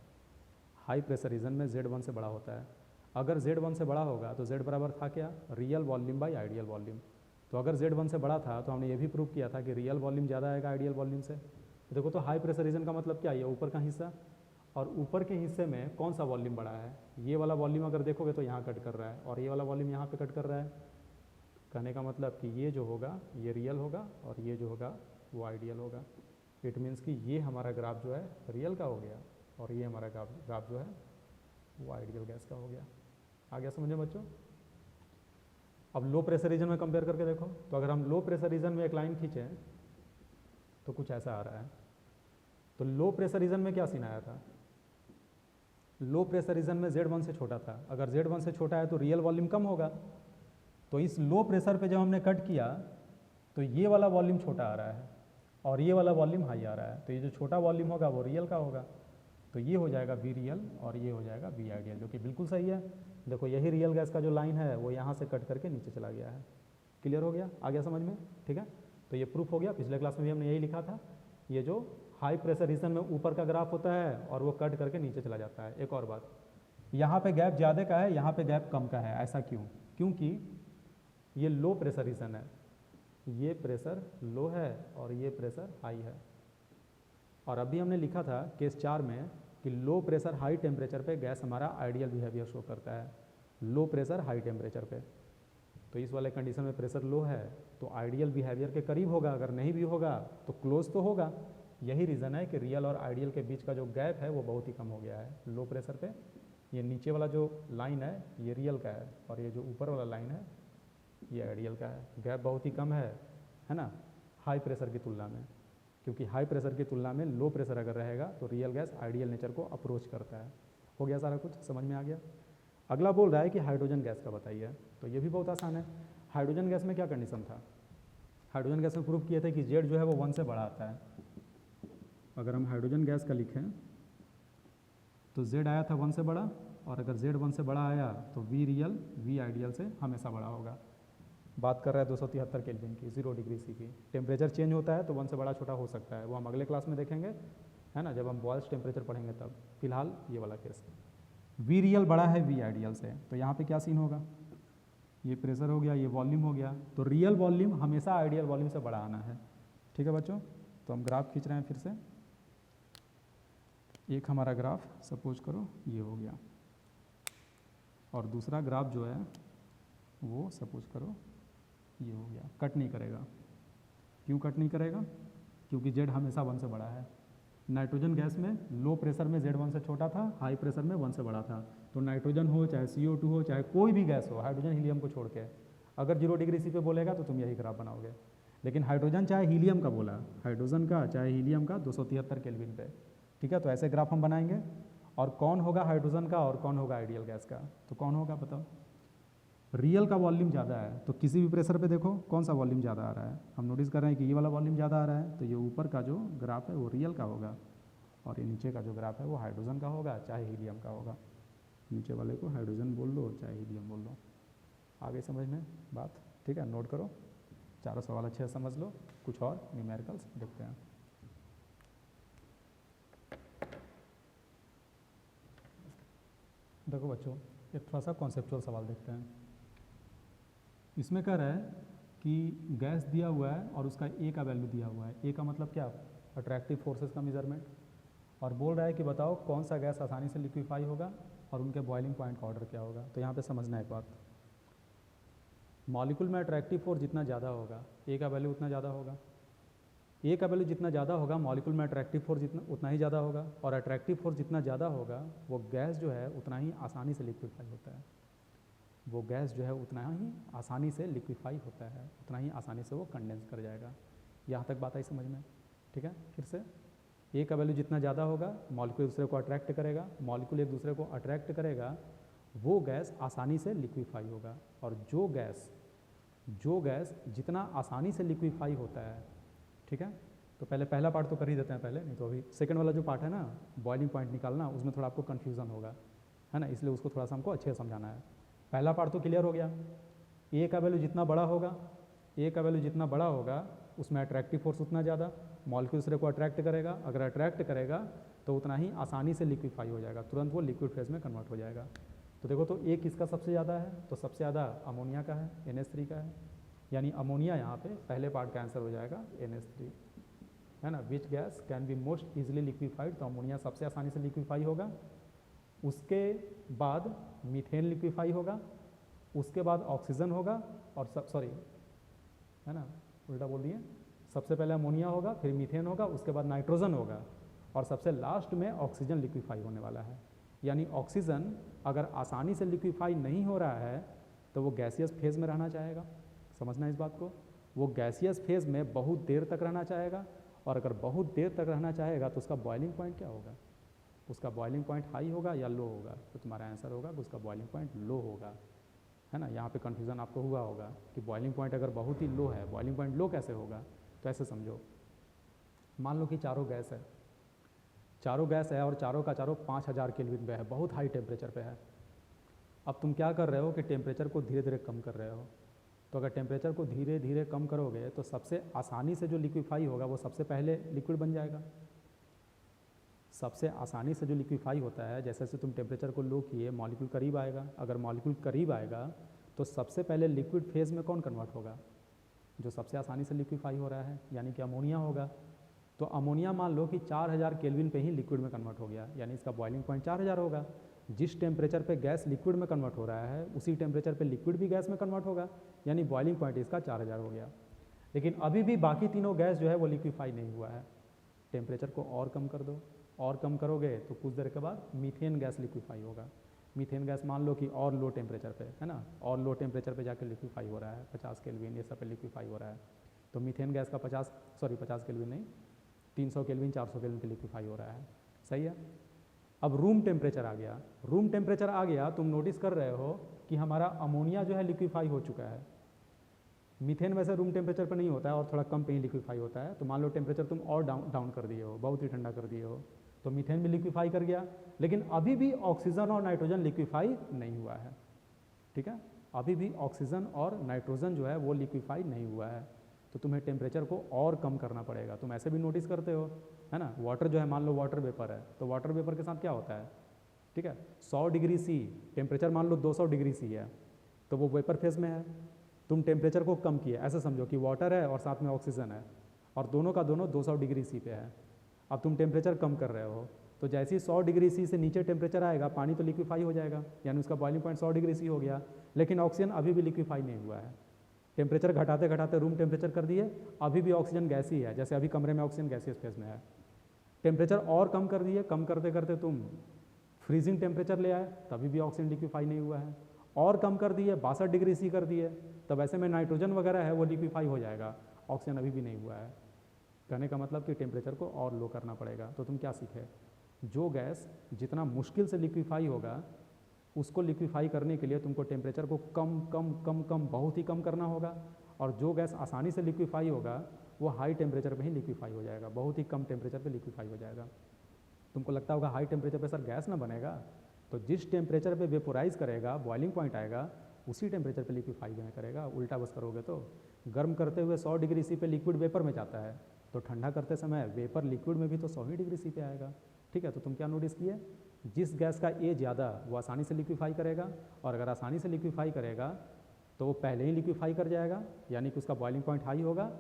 हाई प्रेशर रीजन में Z1 से बड़ा होता है। अगर Z1 से बड़ा होगा तो Z बराबर था क्या? Real volume by ideal volume. तो अगर Z1 से बड़ा था तो हमने ये भी प्रूव किया था कि रियल वॉल्यूम ज़्यादा आएगा आइडियल वॉल्यूम से। देखो तो हाई प्रेशर रीजन का मतलब क्या है? ऊपर का हिस्सा, और ऊपर के हिस्से में कौन सा वॉल्यूम बड़ा है? ये वाला वॉल्यूम अगर देखोगे तो यहाँ कट कर रहा है, और ये वाला वॉल्यूम यहाँ पे कट कर रहा है। कहने का मतलब कि ये जो होगा ये रियल होगा, और ये जो होगा वो आइडियल होगा। इट मीन्स कि ये हमारा ग्राफ जो है रियल का हो गया, और ये हमारा ग्राफ जो है वो आइडियल गैस का हो गया। आ गया समझे बच्चों? अब लो प्रेशर रीजन में कंपेयर करके देखो, तो अगर हम लो प्रेशर रीजन में एक लाइन खींचें तो कुछ ऐसा आ रहा है। तो लो प्रेशर रीजन में क्या सीन आया था? लो प्रेशर रीजन में Z1 से छोटा था। अगर Z1 से छोटा है तो रियल वॉल्यूम कम होगा। तो इस लो प्रेशर पे जब हमने कट किया तो ये वाला वॉल्यूम छोटा आ रहा है और ये वाला वॉल्यूम हाई आ रहा है। तो ये जो छोटा वॉल्यूम होगा वो रियल का होगा। तो ये हो जाएगा V रियल और ये हो जाएगा V आइडियल, जो कि बिल्कुल सही है। देखो यही रियल गैस का जो लाइन है वो यहाँ से कट करके नीचे चला गया है। क्लियर हो गया? आ गया समझ में? ठीक है, तो ये प्रूफ हो गया। पिछले क्लास में भी हमने यही लिखा था, ये जो हाई प्रेशर रीजन में ऊपर का ग्राफ होता है और वो कट करके नीचे चला जाता है। एक और बात, यहाँ पे गैप ज़्यादा का है, यहाँ पे गैप कम का है। ऐसा क्यों? क्योंकि ये लो प्रेशर रीजन है, ये प्रेशर लो है और ये प्रेशर हाई है। और अभी हमने लिखा था केस 4 में कि लो प्रेशर हाई टेम्परेचर पे गैस हमारा आइडियल बिहेवियर शो करता है। लो प्रेशर हाई टेम्परेचर पे, तो इस वाले कंडीशन में प्रेशर लो है तो आइडियल बिहेवियर के करीब होगा। अगर नहीं भी होगा तो क्लोज तो होगा। यही रीज़न है कि रियल और आइडियल के बीच का जो गैप है वो बहुत ही कम हो गया है लो प्रेशर पे। ये नीचे वाला जो लाइन है ये रियल का है, और ये जो ऊपर वाला लाइन है ये आइडियल का है। गैप बहुत ही कम है ना, हाई प्रेशर की तुलना में। क्योंकि हाई प्रेशर की तुलना में लो प्रेशर अगर रहेगा तो रियल गैस आइडियल नेचर को अप्रोच करता है। हो गया सारा कुछ समझ में आ गया? अगला बोल रहा है कि हाइड्रोजन गैस का बताइए। तो ये भी बहुत आसान है। हाइड्रोजन गैस में क्या कंडीशन था? हाइड्रोजन गैस में प्रूफ किए थे कि जेड जो है वो 1 से बड़ा आता है। अगर हम हाइड्रोजन गैस का लिखें तो जेड आया था 1 से बड़ा, और अगर जेड 1 से बड़ा आया तो वी रियल वी आइडियल से हमेशा बड़ा होगा। बात कर रहा है 273 केल्विन की, 0 डिग्री सी की। टेम्परेचर चेंज होता है तो 1 से बड़ा छोटा हो सकता है, वो हम अगले क्लास में देखेंगे, है ना, जब हम बॉयल्स टेम्परेचर पढ़ेंगे तब। फिलहाल ये वाला केस, वी रियल बड़ा है वी आइडियल से, तो यहाँ पे क्या सीन होगा? ये प्रेशर हो गया, ये वॉल्यूम हो गया, तो रियल वॉल्यूम हमेशा आइडियल वॉल्यूम से बड़ा आना है। ठीक है बच्चों, तो हम ग्राफ खींच रहे हैं फिर से। एक हमारा ग्राफ सपोज करो ये हो गया, और दूसरा ग्राफ जो है वो सपोज करो ये हो गया, कट नहीं करेगा। क्यों कट नहीं करेगा? क्योंकि Z हमेशा 1 से बड़ा है। नाइट्रोजन गैस में लो प्रेशर में Z 1 से छोटा था, हाई प्रेशर में 1 से बड़ा था। तो नाइट्रोजन हो चाहे CO2 हो चाहे कोई भी गैस हो, हाइड्रोजन हीलियम को छोड़ के, अगर 0 डिग्री C पे बोलेगा तो तुम यही ग्राफ बनाओगे। लेकिन हाइड्रोजन चाहे हीलियम का बोला, हाइड्रोजन का चाहे हीलियम का 273 केल्विन पे, ठीक है। तो ऐसे ग्राफ हम बनाएंगे। और कौन होगा हाइड्रोजन का और कौन होगा आइडियल गैस का? तो कौन होगा बताओ? रियल का वॉल्यूम ज़्यादा है, तो किसी भी प्रेशर पे देखो कौन सा वॉल्यूम ज़्यादा आ रहा है। हम नोटिस कर रहे हैं कि ये वाला वॉल्यूम ज़्यादा आ रहा है, तो ये ऊपर का जो ग्राफ है वो रियल का होगा, और ये नीचे का जो ग्राफ है वो हाइड्रोजन का होगा चाहे हीलियम का होगा। नीचे वाले को हाइड्रोजन बोल दो चाहे हीलियम बोल दो। आगे समझ में बात? ठीक है, नोट करो, चारों सवाल अच्छे से समझ लो। कुछ और न्यूमेरिकल्स देखते हैं। देखो बच्चों, एक थोड़ा सा कॉन्सेप्चुअल सवाल देखते हैं। इसमें कह रहा है कि गैस दिया हुआ है और उसका ए का वैल्यू दिया हुआ है। ए का मतलब क्या? अट्रैक्टिव फोर्सेस का मेजरमेंट। और बोल रहा है कि बताओ कौन सा गैस आसानी से लिक्विफाई होगा और उनके बॉइलिंग पॉइंट का ऑर्डर क्या होगा। तो यहाँ पे समझना एक बात, मॉलिक्यूल में अट्रैक्टिव फोर्स जितना ज़्यादा होगा ए का वैल्यू उतना ज़्यादा होगा। ए का वैल्यू जितना ज़्यादा होगा मॉलिक्यूल में अट्रैक्टिव फोर्स जितना उतना ही ज़्यादा होगा, और अट्रैक्टिव फोर्स जितना ज़्यादा होगा वो गैस जो है उतना ही आसानी से लिक्विफाई होता है। वो गैस जो है उतना ही आसानी से लिक्विफाई होता है, उतना ही आसानी से वो कंडेंस कर जाएगा। यहाँ तक बात आई समझ में? ठीक है, फिर से ए का वैल्यू जितना ज़्यादा होगा मॉलिक्यूल एक दूसरे को अट्रैक्ट करेगा, मॉलिक्यूल एक दूसरे को अट्रैक्ट करेगा, वो गैस आसानी से लिक्विफाई होगा। और जो गैस जितना आसानी से लिक्विफाई होता है, ठीक है। तो पहले पहला पार्ट तो कर ही देते हैं पहले, नहीं तो अभी सेकंड वाला जो पार्ट है ना, बॉइलिंग पॉइंट निकालना, उसमें थोड़ा आपको कन्फ्यूज़न होगा, है ना, इसलिए उसको थोड़ा सा हमको अच्छे से समझाना है। पहला पार्ट तो क्लियर हो गया। ए का वैल्यू जितना बड़ा होगा, ए का वैल्यू जितना बड़ा होगा उसमें अट्रैक्टिव फोर्स उतना ज़्यादा, मॉलिक्यूल दूसरे को अट्रैक्ट करेगा, अगर अट्रैक्ट करेगा तो उतना ही आसानी से लिक्विफाई हो जाएगा, तुरंत वो लिक्विड फेज में कन्वर्ट हो जाएगा। तो देखो, तो ए किसका सबसे ज़्यादा है? तो सबसे ज़्यादा अमोनिया का है, NH3 का है, यानी अमोनिया यहाँ पे पहले पार्ट का आंसर हो जाएगा NH3, है ना। Which gas can be most easily liquefied? तो अमोनिया सबसे आसानी से लिक्विफाई होगा। उसके बाद मीथेन लिक्विफाई होगा, उसके बाद ऑक्सीजन होगा, और सॉरी, है ना, उल्टा बोल दिए, सबसे पहले अमोनिया होगा, फिर मीथेन होगा, उसके बाद नाइट्रोजन होगा, और सबसे लास्ट में ऑक्सीजन लिक्विफाई होने वाला है। यानी ऑक्सीजन अगर आसानी से लिक्विफाई नहीं हो रहा है तो वो गैसियस फेज में रहना चाहेगा। समझना इस बात को, वो गैसियस फेज में बहुत देर तक रहना चाहेगा, और अगर बहुत देर तक रहना चाहेगा तो उसका बॉइलिंग पॉइंट क्या होगा? उसका बॉइलिंग पॉइंट हाई होगा या लो होगा? तो तुम्हारा आंसर होगा कि उसका बॉइलिंग पॉइंट लो होगा, है ना। यहाँ पे कन्फ्यूज़न आपको हुआ होगा कि बॉइलिंग पॉइंट अगर बहुत ही लो है, बॉइलिंग पॉइंट लो कैसे होगा? तो ऐसे समझो, मान लो कि चारों गैस है और चारों का चारों 5000 केल्विन पे है, बहुत हाई टेम्परेचर पे है। अब तुम क्या कर रहे हो कि टेम्परेचर को धीरे धीरे कम कर रहे हो। तो अगर टेम्परेचर को धीरे धीरे कम करोगे तो सबसे आसानी से जो लिक्विफाई होगा वो सबसे पहले लिक्विड बन जाएगा। सबसे आसानी से जो लिक्विफाई होता है, जैसे जैसे तुम टेम्परेचर को लो किए मॉलिक्यूल करीब आएगा, अगर मॉलिक्यूल करीब आएगा तो सबसे पहले लिक्विड फेज में कौन कन्वर्ट होगा? जो सबसे आसानी से लिक्विफाई हो रहा है, यानी कि अमोनिया होगा। तो अमोनिया मान लो कि 4000 केल्विन पे ही लिक्विड में कन्वर्ट हो गया, यानी इसका बॉइलिंग पॉइंट 4000 होगा। जिस टेम्परेचर पे गैस लिक्विड में कन्वर्ट हो रहा है उसी टेम्परेचर पे लिक्विड भी गैस में कन्वर्ट होगा, यानी बॉइलिंग पॉइंट इसका 4000 हो गया। लेकिन अभी भी बाकी तीनों गैस जो है वो लिक्विफाई नहीं हुआ है। टेम्परेचर को और कम कर दो, और कम करोगे तो कुछ देर के बाद मीथेन गैस लिक्विफाई होगा। मीथेन गैस मान लो कि और लो टेम्परेचर पे, है ना, और लो टेम्परेचर पे जाकर लिक्विफाई हो रहा है, 50 केल्विन ये सब पे लिक्विफाई हो रहा है। तो मीथेन गैस का 50 केल्विन नहीं, 300 केल्विन 400 केल्विन पे लिक्विफाई हो रहा है, सही है। अब रूम टेम्परेचर आ गया, रूम टेम्परेचर आ गया, तुम नोटिस कर रहे हो कि हमारा अमोनिया जो है लिक्विफाई हो चुका है। मीथेन वैसे रूम टेम्परेचर पर नहीं होता है और थोड़ा कम पे ही लिक्विफाई होता है। तो मान लो टेम्परेचर तुम और डाउन कर दिए हो, बहुत ही ठंडा कर दिए हो, तो मीथेन भी लिक्विफाई कर गया। लेकिन अभी भी ऑक्सीजन और नाइट्रोजन लिक्विफाई नहीं हुआ है, ठीक है। अभी भी ऑक्सीजन और नाइट्रोजन जो है वो लिक्विफाई नहीं हुआ है, तो तुम्हें टेम्परेचर को और कम करना पड़ेगा। तुम ऐसे भी नोटिस करते हो, है ना, वाटर जो है, मान लो वाटर वेपर है, तो वाटर वेपर के साथ क्या होता है, ठीक है, 100 डिग्री सी टेम्परेचर, मान लो 200 डिग्री सी है, तो वो वेपर फेज में है। तुम टेम्परेचर को कम किए, ऐसे समझो कि वाटर है और साथ में ऑक्सीजन है, और दोनों का दोनों 200 डिग्री सी पे है। अब तुम टेम्परेचर कम कर रहे हो, तो जैसे ही 100 डिग्री सी से नीचे टेम्परेचर आएगा पानी तो लिक्विफाई हो जाएगा, यानी उसका बॉइलिंग पॉइंट 100 डिग्री सी हो गया, लेकिन ऑक्सीजन अभी भी लिक्विफाई नहीं हुआ है। टेम्परेचर घटाते घटाते रूम टेम्परेचर कर दिए, अभी भी ऑक्सीजन गैस ही है, जैसे अभी कमरे में ऑक्सीजन गैसीय फेज में है। टेम्परेचर और कम कर दिए, कम करते करते तुम फ्रीजिंग टेम्परेचर ले आए, तभी भी ऑक्सीजन लिक्विफाई नहीं हुआ है। और कम कर दिए, 62 डिग्री सी कर दिए, तब ऐसे में नाइट्रोजन वगैरह है वो लिक्विफाई हो जाएगा, ऑक्सीजन अभी भी नहीं हुआ है। कहने का मतलब कि टेम्परेचर को और लो करना पड़ेगा। तो तुम क्या सीखे, जो गैस जितना मुश्किल से लिक्विफाई होगा उसको लिक्विफाई करने के लिए तुमको टेम्परेचर को कम कम कम कम बहुत ही कम करना होगा, और जो गैस आसानी से लिक्विफाई होगा वो हाई टेम्परेचर पे ही लिक्विफाई हो जाएगा, बहुत ही कम टेम्परेचर पे लिक्विफाई हो जाएगा। तुमको लगता होगा हाई टेम्परेचर पे सर गैस ना बनेगा, तो जिस टेम्परेचर पे वेपोराइज करेगा, बॉइलिंग पॉइंट आएगा, उसी टेम्परेचर पे लिक्विफाई नहीं करेगा। उल्टा बस करोगे तो गर्म करते हुए 100 डिग्री सी पे लिक्विड वेपर में जाता है, तो ठंडा करते समय वेपर लिक्विड में भी तो 100 ही डिग्री सी पे आएगा। ठीक है, तो तुम क्या नोटिस किए, जिस गैस का ए ज़्यादा वो आसानी से लिक्विफाई करेगा, और अगर आसानी से लिक्विफाई करेगा तो वो पहले ही लिक्विफाई कर जाएगा, यानी कि उसका बॉइलिंग पॉइंट हाई होगा,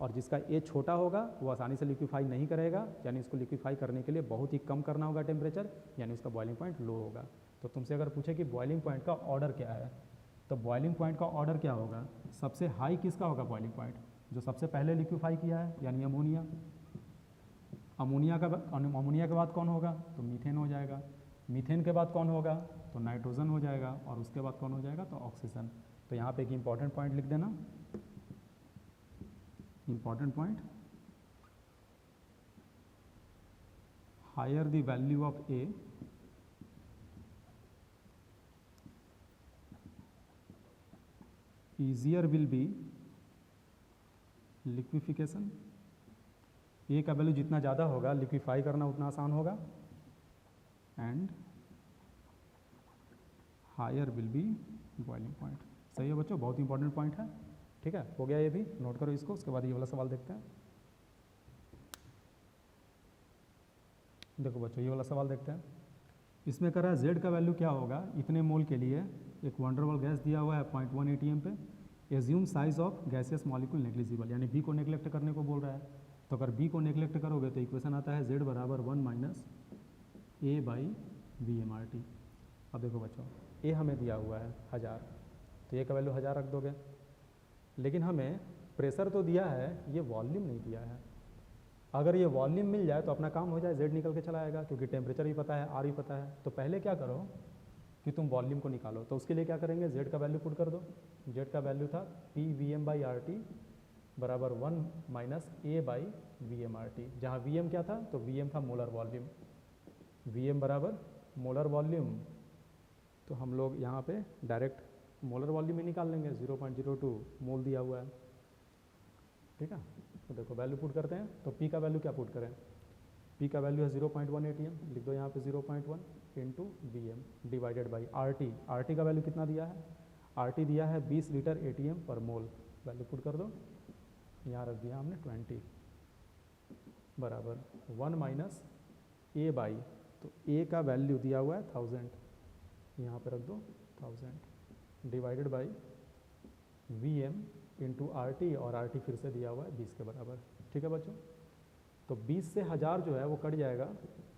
और जिसका ए छोटा होगा वो आसानी से लिक्विफाई नहीं करेगा, यानी इसको लिक्विफाई करने के लिए बहुत ही कम करना होगा टेम्परेचर, यानी उसका बॉइलिंग पॉइंट लो होगा। तो तुमसे अगर पूछे कि बॉइलिंग पॉइंट का ऑर्डर क्या है, तो बॉइलिंग पॉइंट का ऑर्डर क्या होगा, सबसे हाई किसका होगा बॉइलिंग पॉइंट, जो सबसे पहले लिक्विफाई किया है, यानी अमोनिया। अमोनिया के बाद कौन होगा, तो मीथेन हो जाएगा। मीथेन के बाद कौन होगा, तो नाइट्रोजन हो जाएगा, और उसके बाद कौन हो जाएगा, तो ऑक्सीजन। तो यहाँ पे एक इंपॉर्टेंट पॉइंट लिख देना, important point, higher the value of A easier will be liquefaction। A का वैल्यू जितना ज़्यादा होगा लिक्विफाई करना उतना आसान होगा, and higher will be boiling point. सही है बच्चों, बहुत इंपॉर्टेंट पॉइंट है। ठीक है, हो गया ये भी, नोट करो इसको। उसके बाद ये वाला सवाल देखते हैं। देखो बच्चों, ये वाला सवाल देखते हैं। इसमें कह रहा है जेड का वैल्यू क्या होगा इतने मोल के लिए, एक वंडरवॉल गैस दिया हुआ है 0.1 ATM पे, assume size of gaseous molecule negligible, यानी बी को नेग्लेक्ट करने को बोल रहा है। तो अगर बी को नेग्लेक्ट करोगे तो इक्वेशन आता है जेड बराबर 1 - A/VmRT। अब देखो बच्चों, ए हमें दिया हुआ है 1000, तो ए का वैल्यू 1000 रख दोगे, लेकिन हमें प्रेशर तो दिया है, ये वॉल्यूम नहीं दिया है। अगर ये वॉल्यूम मिल जाए तो अपना काम हो जाए, जेड निकल के चला आएगा, क्योंकि टेम्परेचर भी पता है, आर भी पता है। तो पहले क्या करो कि तुम वॉल्यूम को निकालो, तो उसके लिए क्या करेंगे, जेड का वैल्यू पुट कर दो। जेड का वैल्यू था PVm/RT बराबर 1 - A/VmRT, जहाँ Vm क्या था, तो Vm था मोलर वॉल्यूम, Vm बराबर मोलर वॉल्यूम। तो हम लोग यहाँ पे डायरेक्ट मोलर वॉल्यूम ही निकाल लेंगे, 0.02 मोल दिया हुआ है। ठीक है, तो देखो वैल्यू पुट करते हैं। तो P का वैल्यू क्या पुट करें, P का वैल्यू है 0.1 ATM, लिख दो यहाँ पे 0.1 into Vm divided by RT। RT का वैल्यू कितना दिया है, RT दिया है 20 लीटर ATM पर मोल, वैल्यू पुट कर दो, यहाँ रख दिया हमने 20 बराबर 1 - A बाई, तो A का वैल्यू दिया हुआ है 1000, यहाँ पे रख दो 1000 divided by Vm into RT, और RT फिर से दिया हुआ है 20 के बराबर। ठीक है बच्चों, तो 20 से 1000 जो है वो कट जाएगा,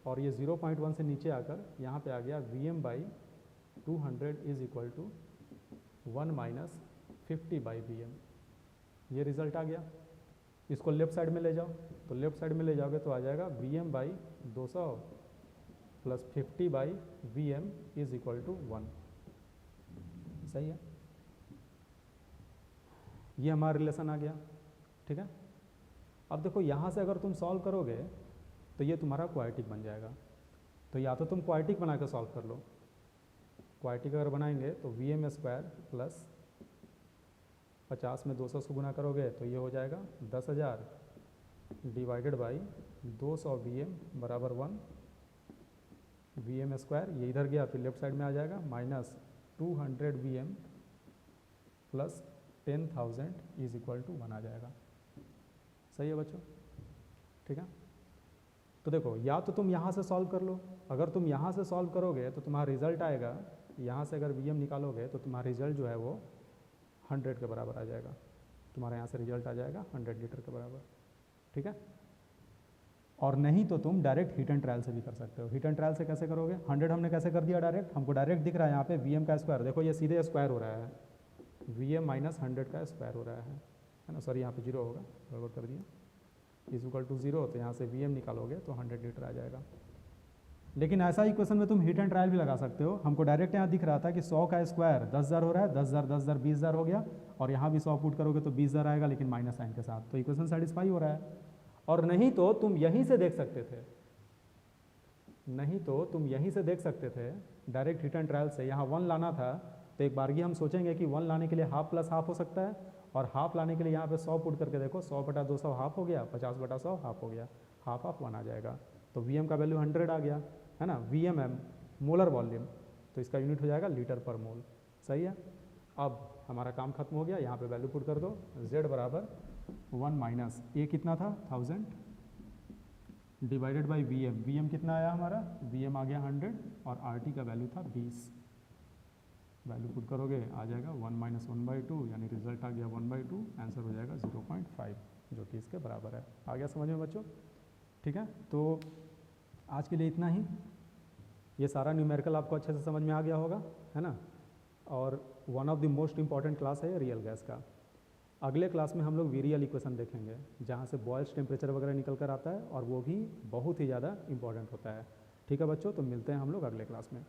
और ये 0.1 से नीचे आकर यहाँ पे आ गया Vm/200 is equal to 1 - 50/Vm। ये रिजल्ट आ गया। इसको लेफ्ट साइड में ले जाओ, तो लेफ्ट साइड में ले जाओगे तो आ जाएगा Vm/200 plus 50/Vm is equal to 1। सही है, ये हमारा रिलेशन आ गया। ठीक है, अब देखो यहाँ से अगर तुम सॉल्व करोगे तो ये तुम्हारा क्वाड्रेटिक बन जाएगा। तो या तो तुम क्वाड्रेटिक बना के सॉल्व कर लो, क्वाड्रेटिक अगर बनाएंगे तो Vm² प्लस 50 में 200 से गुना करोगे तो ये हो जाएगा 10,000 डिवाइडेड बाई 200 Vm बराबर 1, Vm², ये इधर गया, फिर लेफ्ट साइड में आ जाएगा -200 Vm plus 10,000 is equal to 1 आ जाएगा। सही है बच्चों, ठीक है। तो देखो, या तो तुम यहाँ से सॉल्व कर लो, अगर तुम यहाँ से सॉल्व करोगे तो तुम्हारा रिजल्ट आएगा, यहाँ से अगर Vm निकालोगे तो तुम्हारा रिजल्ट जो है वो 100 के बराबर आ जाएगा। तुम्हारा यहाँ से रिजल्ट आ जाएगा 100 लीटर के बराबर। ठीक है, और नहीं तो तुम डायरेक्ट हीट एंड ट्रायल से भी कर सकते हो। हीट एंड ट्रायल से कैसे करोगे? 100 हमने कैसे कर दिया डायरेक्ट, हमको डायरेक्ट दिख रहा है यहाँ पे Vm का स्क्वायर, देखो ये सीधे स्क्वायर हो रहा है, Vm माइनस 100 का स्क्वायर हो रहा है ना, सॉरी यहाँ पे 0 होगा, गड़बड़ कर दिया, इज इक्वल टू 0, तो यहाँ से Vm निकालोगे तो 100 लीटर आ जाएगा। लेकिन ऐसा ही क्वेश्चन में तुम हीट एंड ट्रायल भी लगा सकते हो। हमको डायरेक्ट यहाँ दिख रहा था कि 100 का स्क्वायर 10,000 हो रहा है, 10,000 10,000 20,000 हो गया, और यहाँ भी 100 पुट करोगे तो 20,000 आएगा, लेकिन माइनस साइन के साथ, तो इक्वेशन सेटिस्फाई हो रहा है। और नहीं तो तुम यहीं से देख सकते थे, नहीं तो तुम यहीं से देख सकते थे डायरेक्ट हीट एंड ट्रायल से, यहाँ 1 लाना था तो एक बारगी हम सोचेंगे कि 1 लाने के लिए हाफ प्लस हाफ हो सकता है, और हाफ लाने के लिए यहाँ पे 100 पुट करके देखो, 100 बटा 200 हाफ हो गया, 50 बटा 100 हाफ हो गया, हाफ ऑफ 1 आ जाएगा, तो Vm का वैल्यू 100 आ गया है ना, Vmm मोलर वॉल्यूम, तो इसका यूनिट हो जाएगा लीटर पर मोल। सही है, अब हमारा काम खत्म हो गया, यहाँ पे वैल्यू पुट कर दो, Z बराबर 1 माइनस A कितना था 1000 डिवाइडेड बाई Vm, Vm कितना आया हमारा, Vm आ गया 100 और RT का वैल्यू था 20, वैल्यू पुट करोगे आ जाएगा 1 माइनस 1/2, यानी रिजल्ट आ गया 1/2, आंसर हो जाएगा 0.5, जो कि इसके बराबर है। आ गया समझ में बच्चों? ठीक है, तो आज के लिए इतना ही। ये सारा न्यूमेरिकल आपको अच्छे से समझ में आ गया होगा, है ना, और one of the most important class है रियल गैस का। अगले क्लास में हम लोग वीरियल इक्वेशन देखेंगे, जहाँ से बॉयल्स टेम्परेचर वगैरह निकल कर आता है, और वो भी बहुत ही ज़्यादा इंपॉर्टेंट होता है। ठीक है बच्चों, तो मिलते हैं हम लोग अगले क्लास में।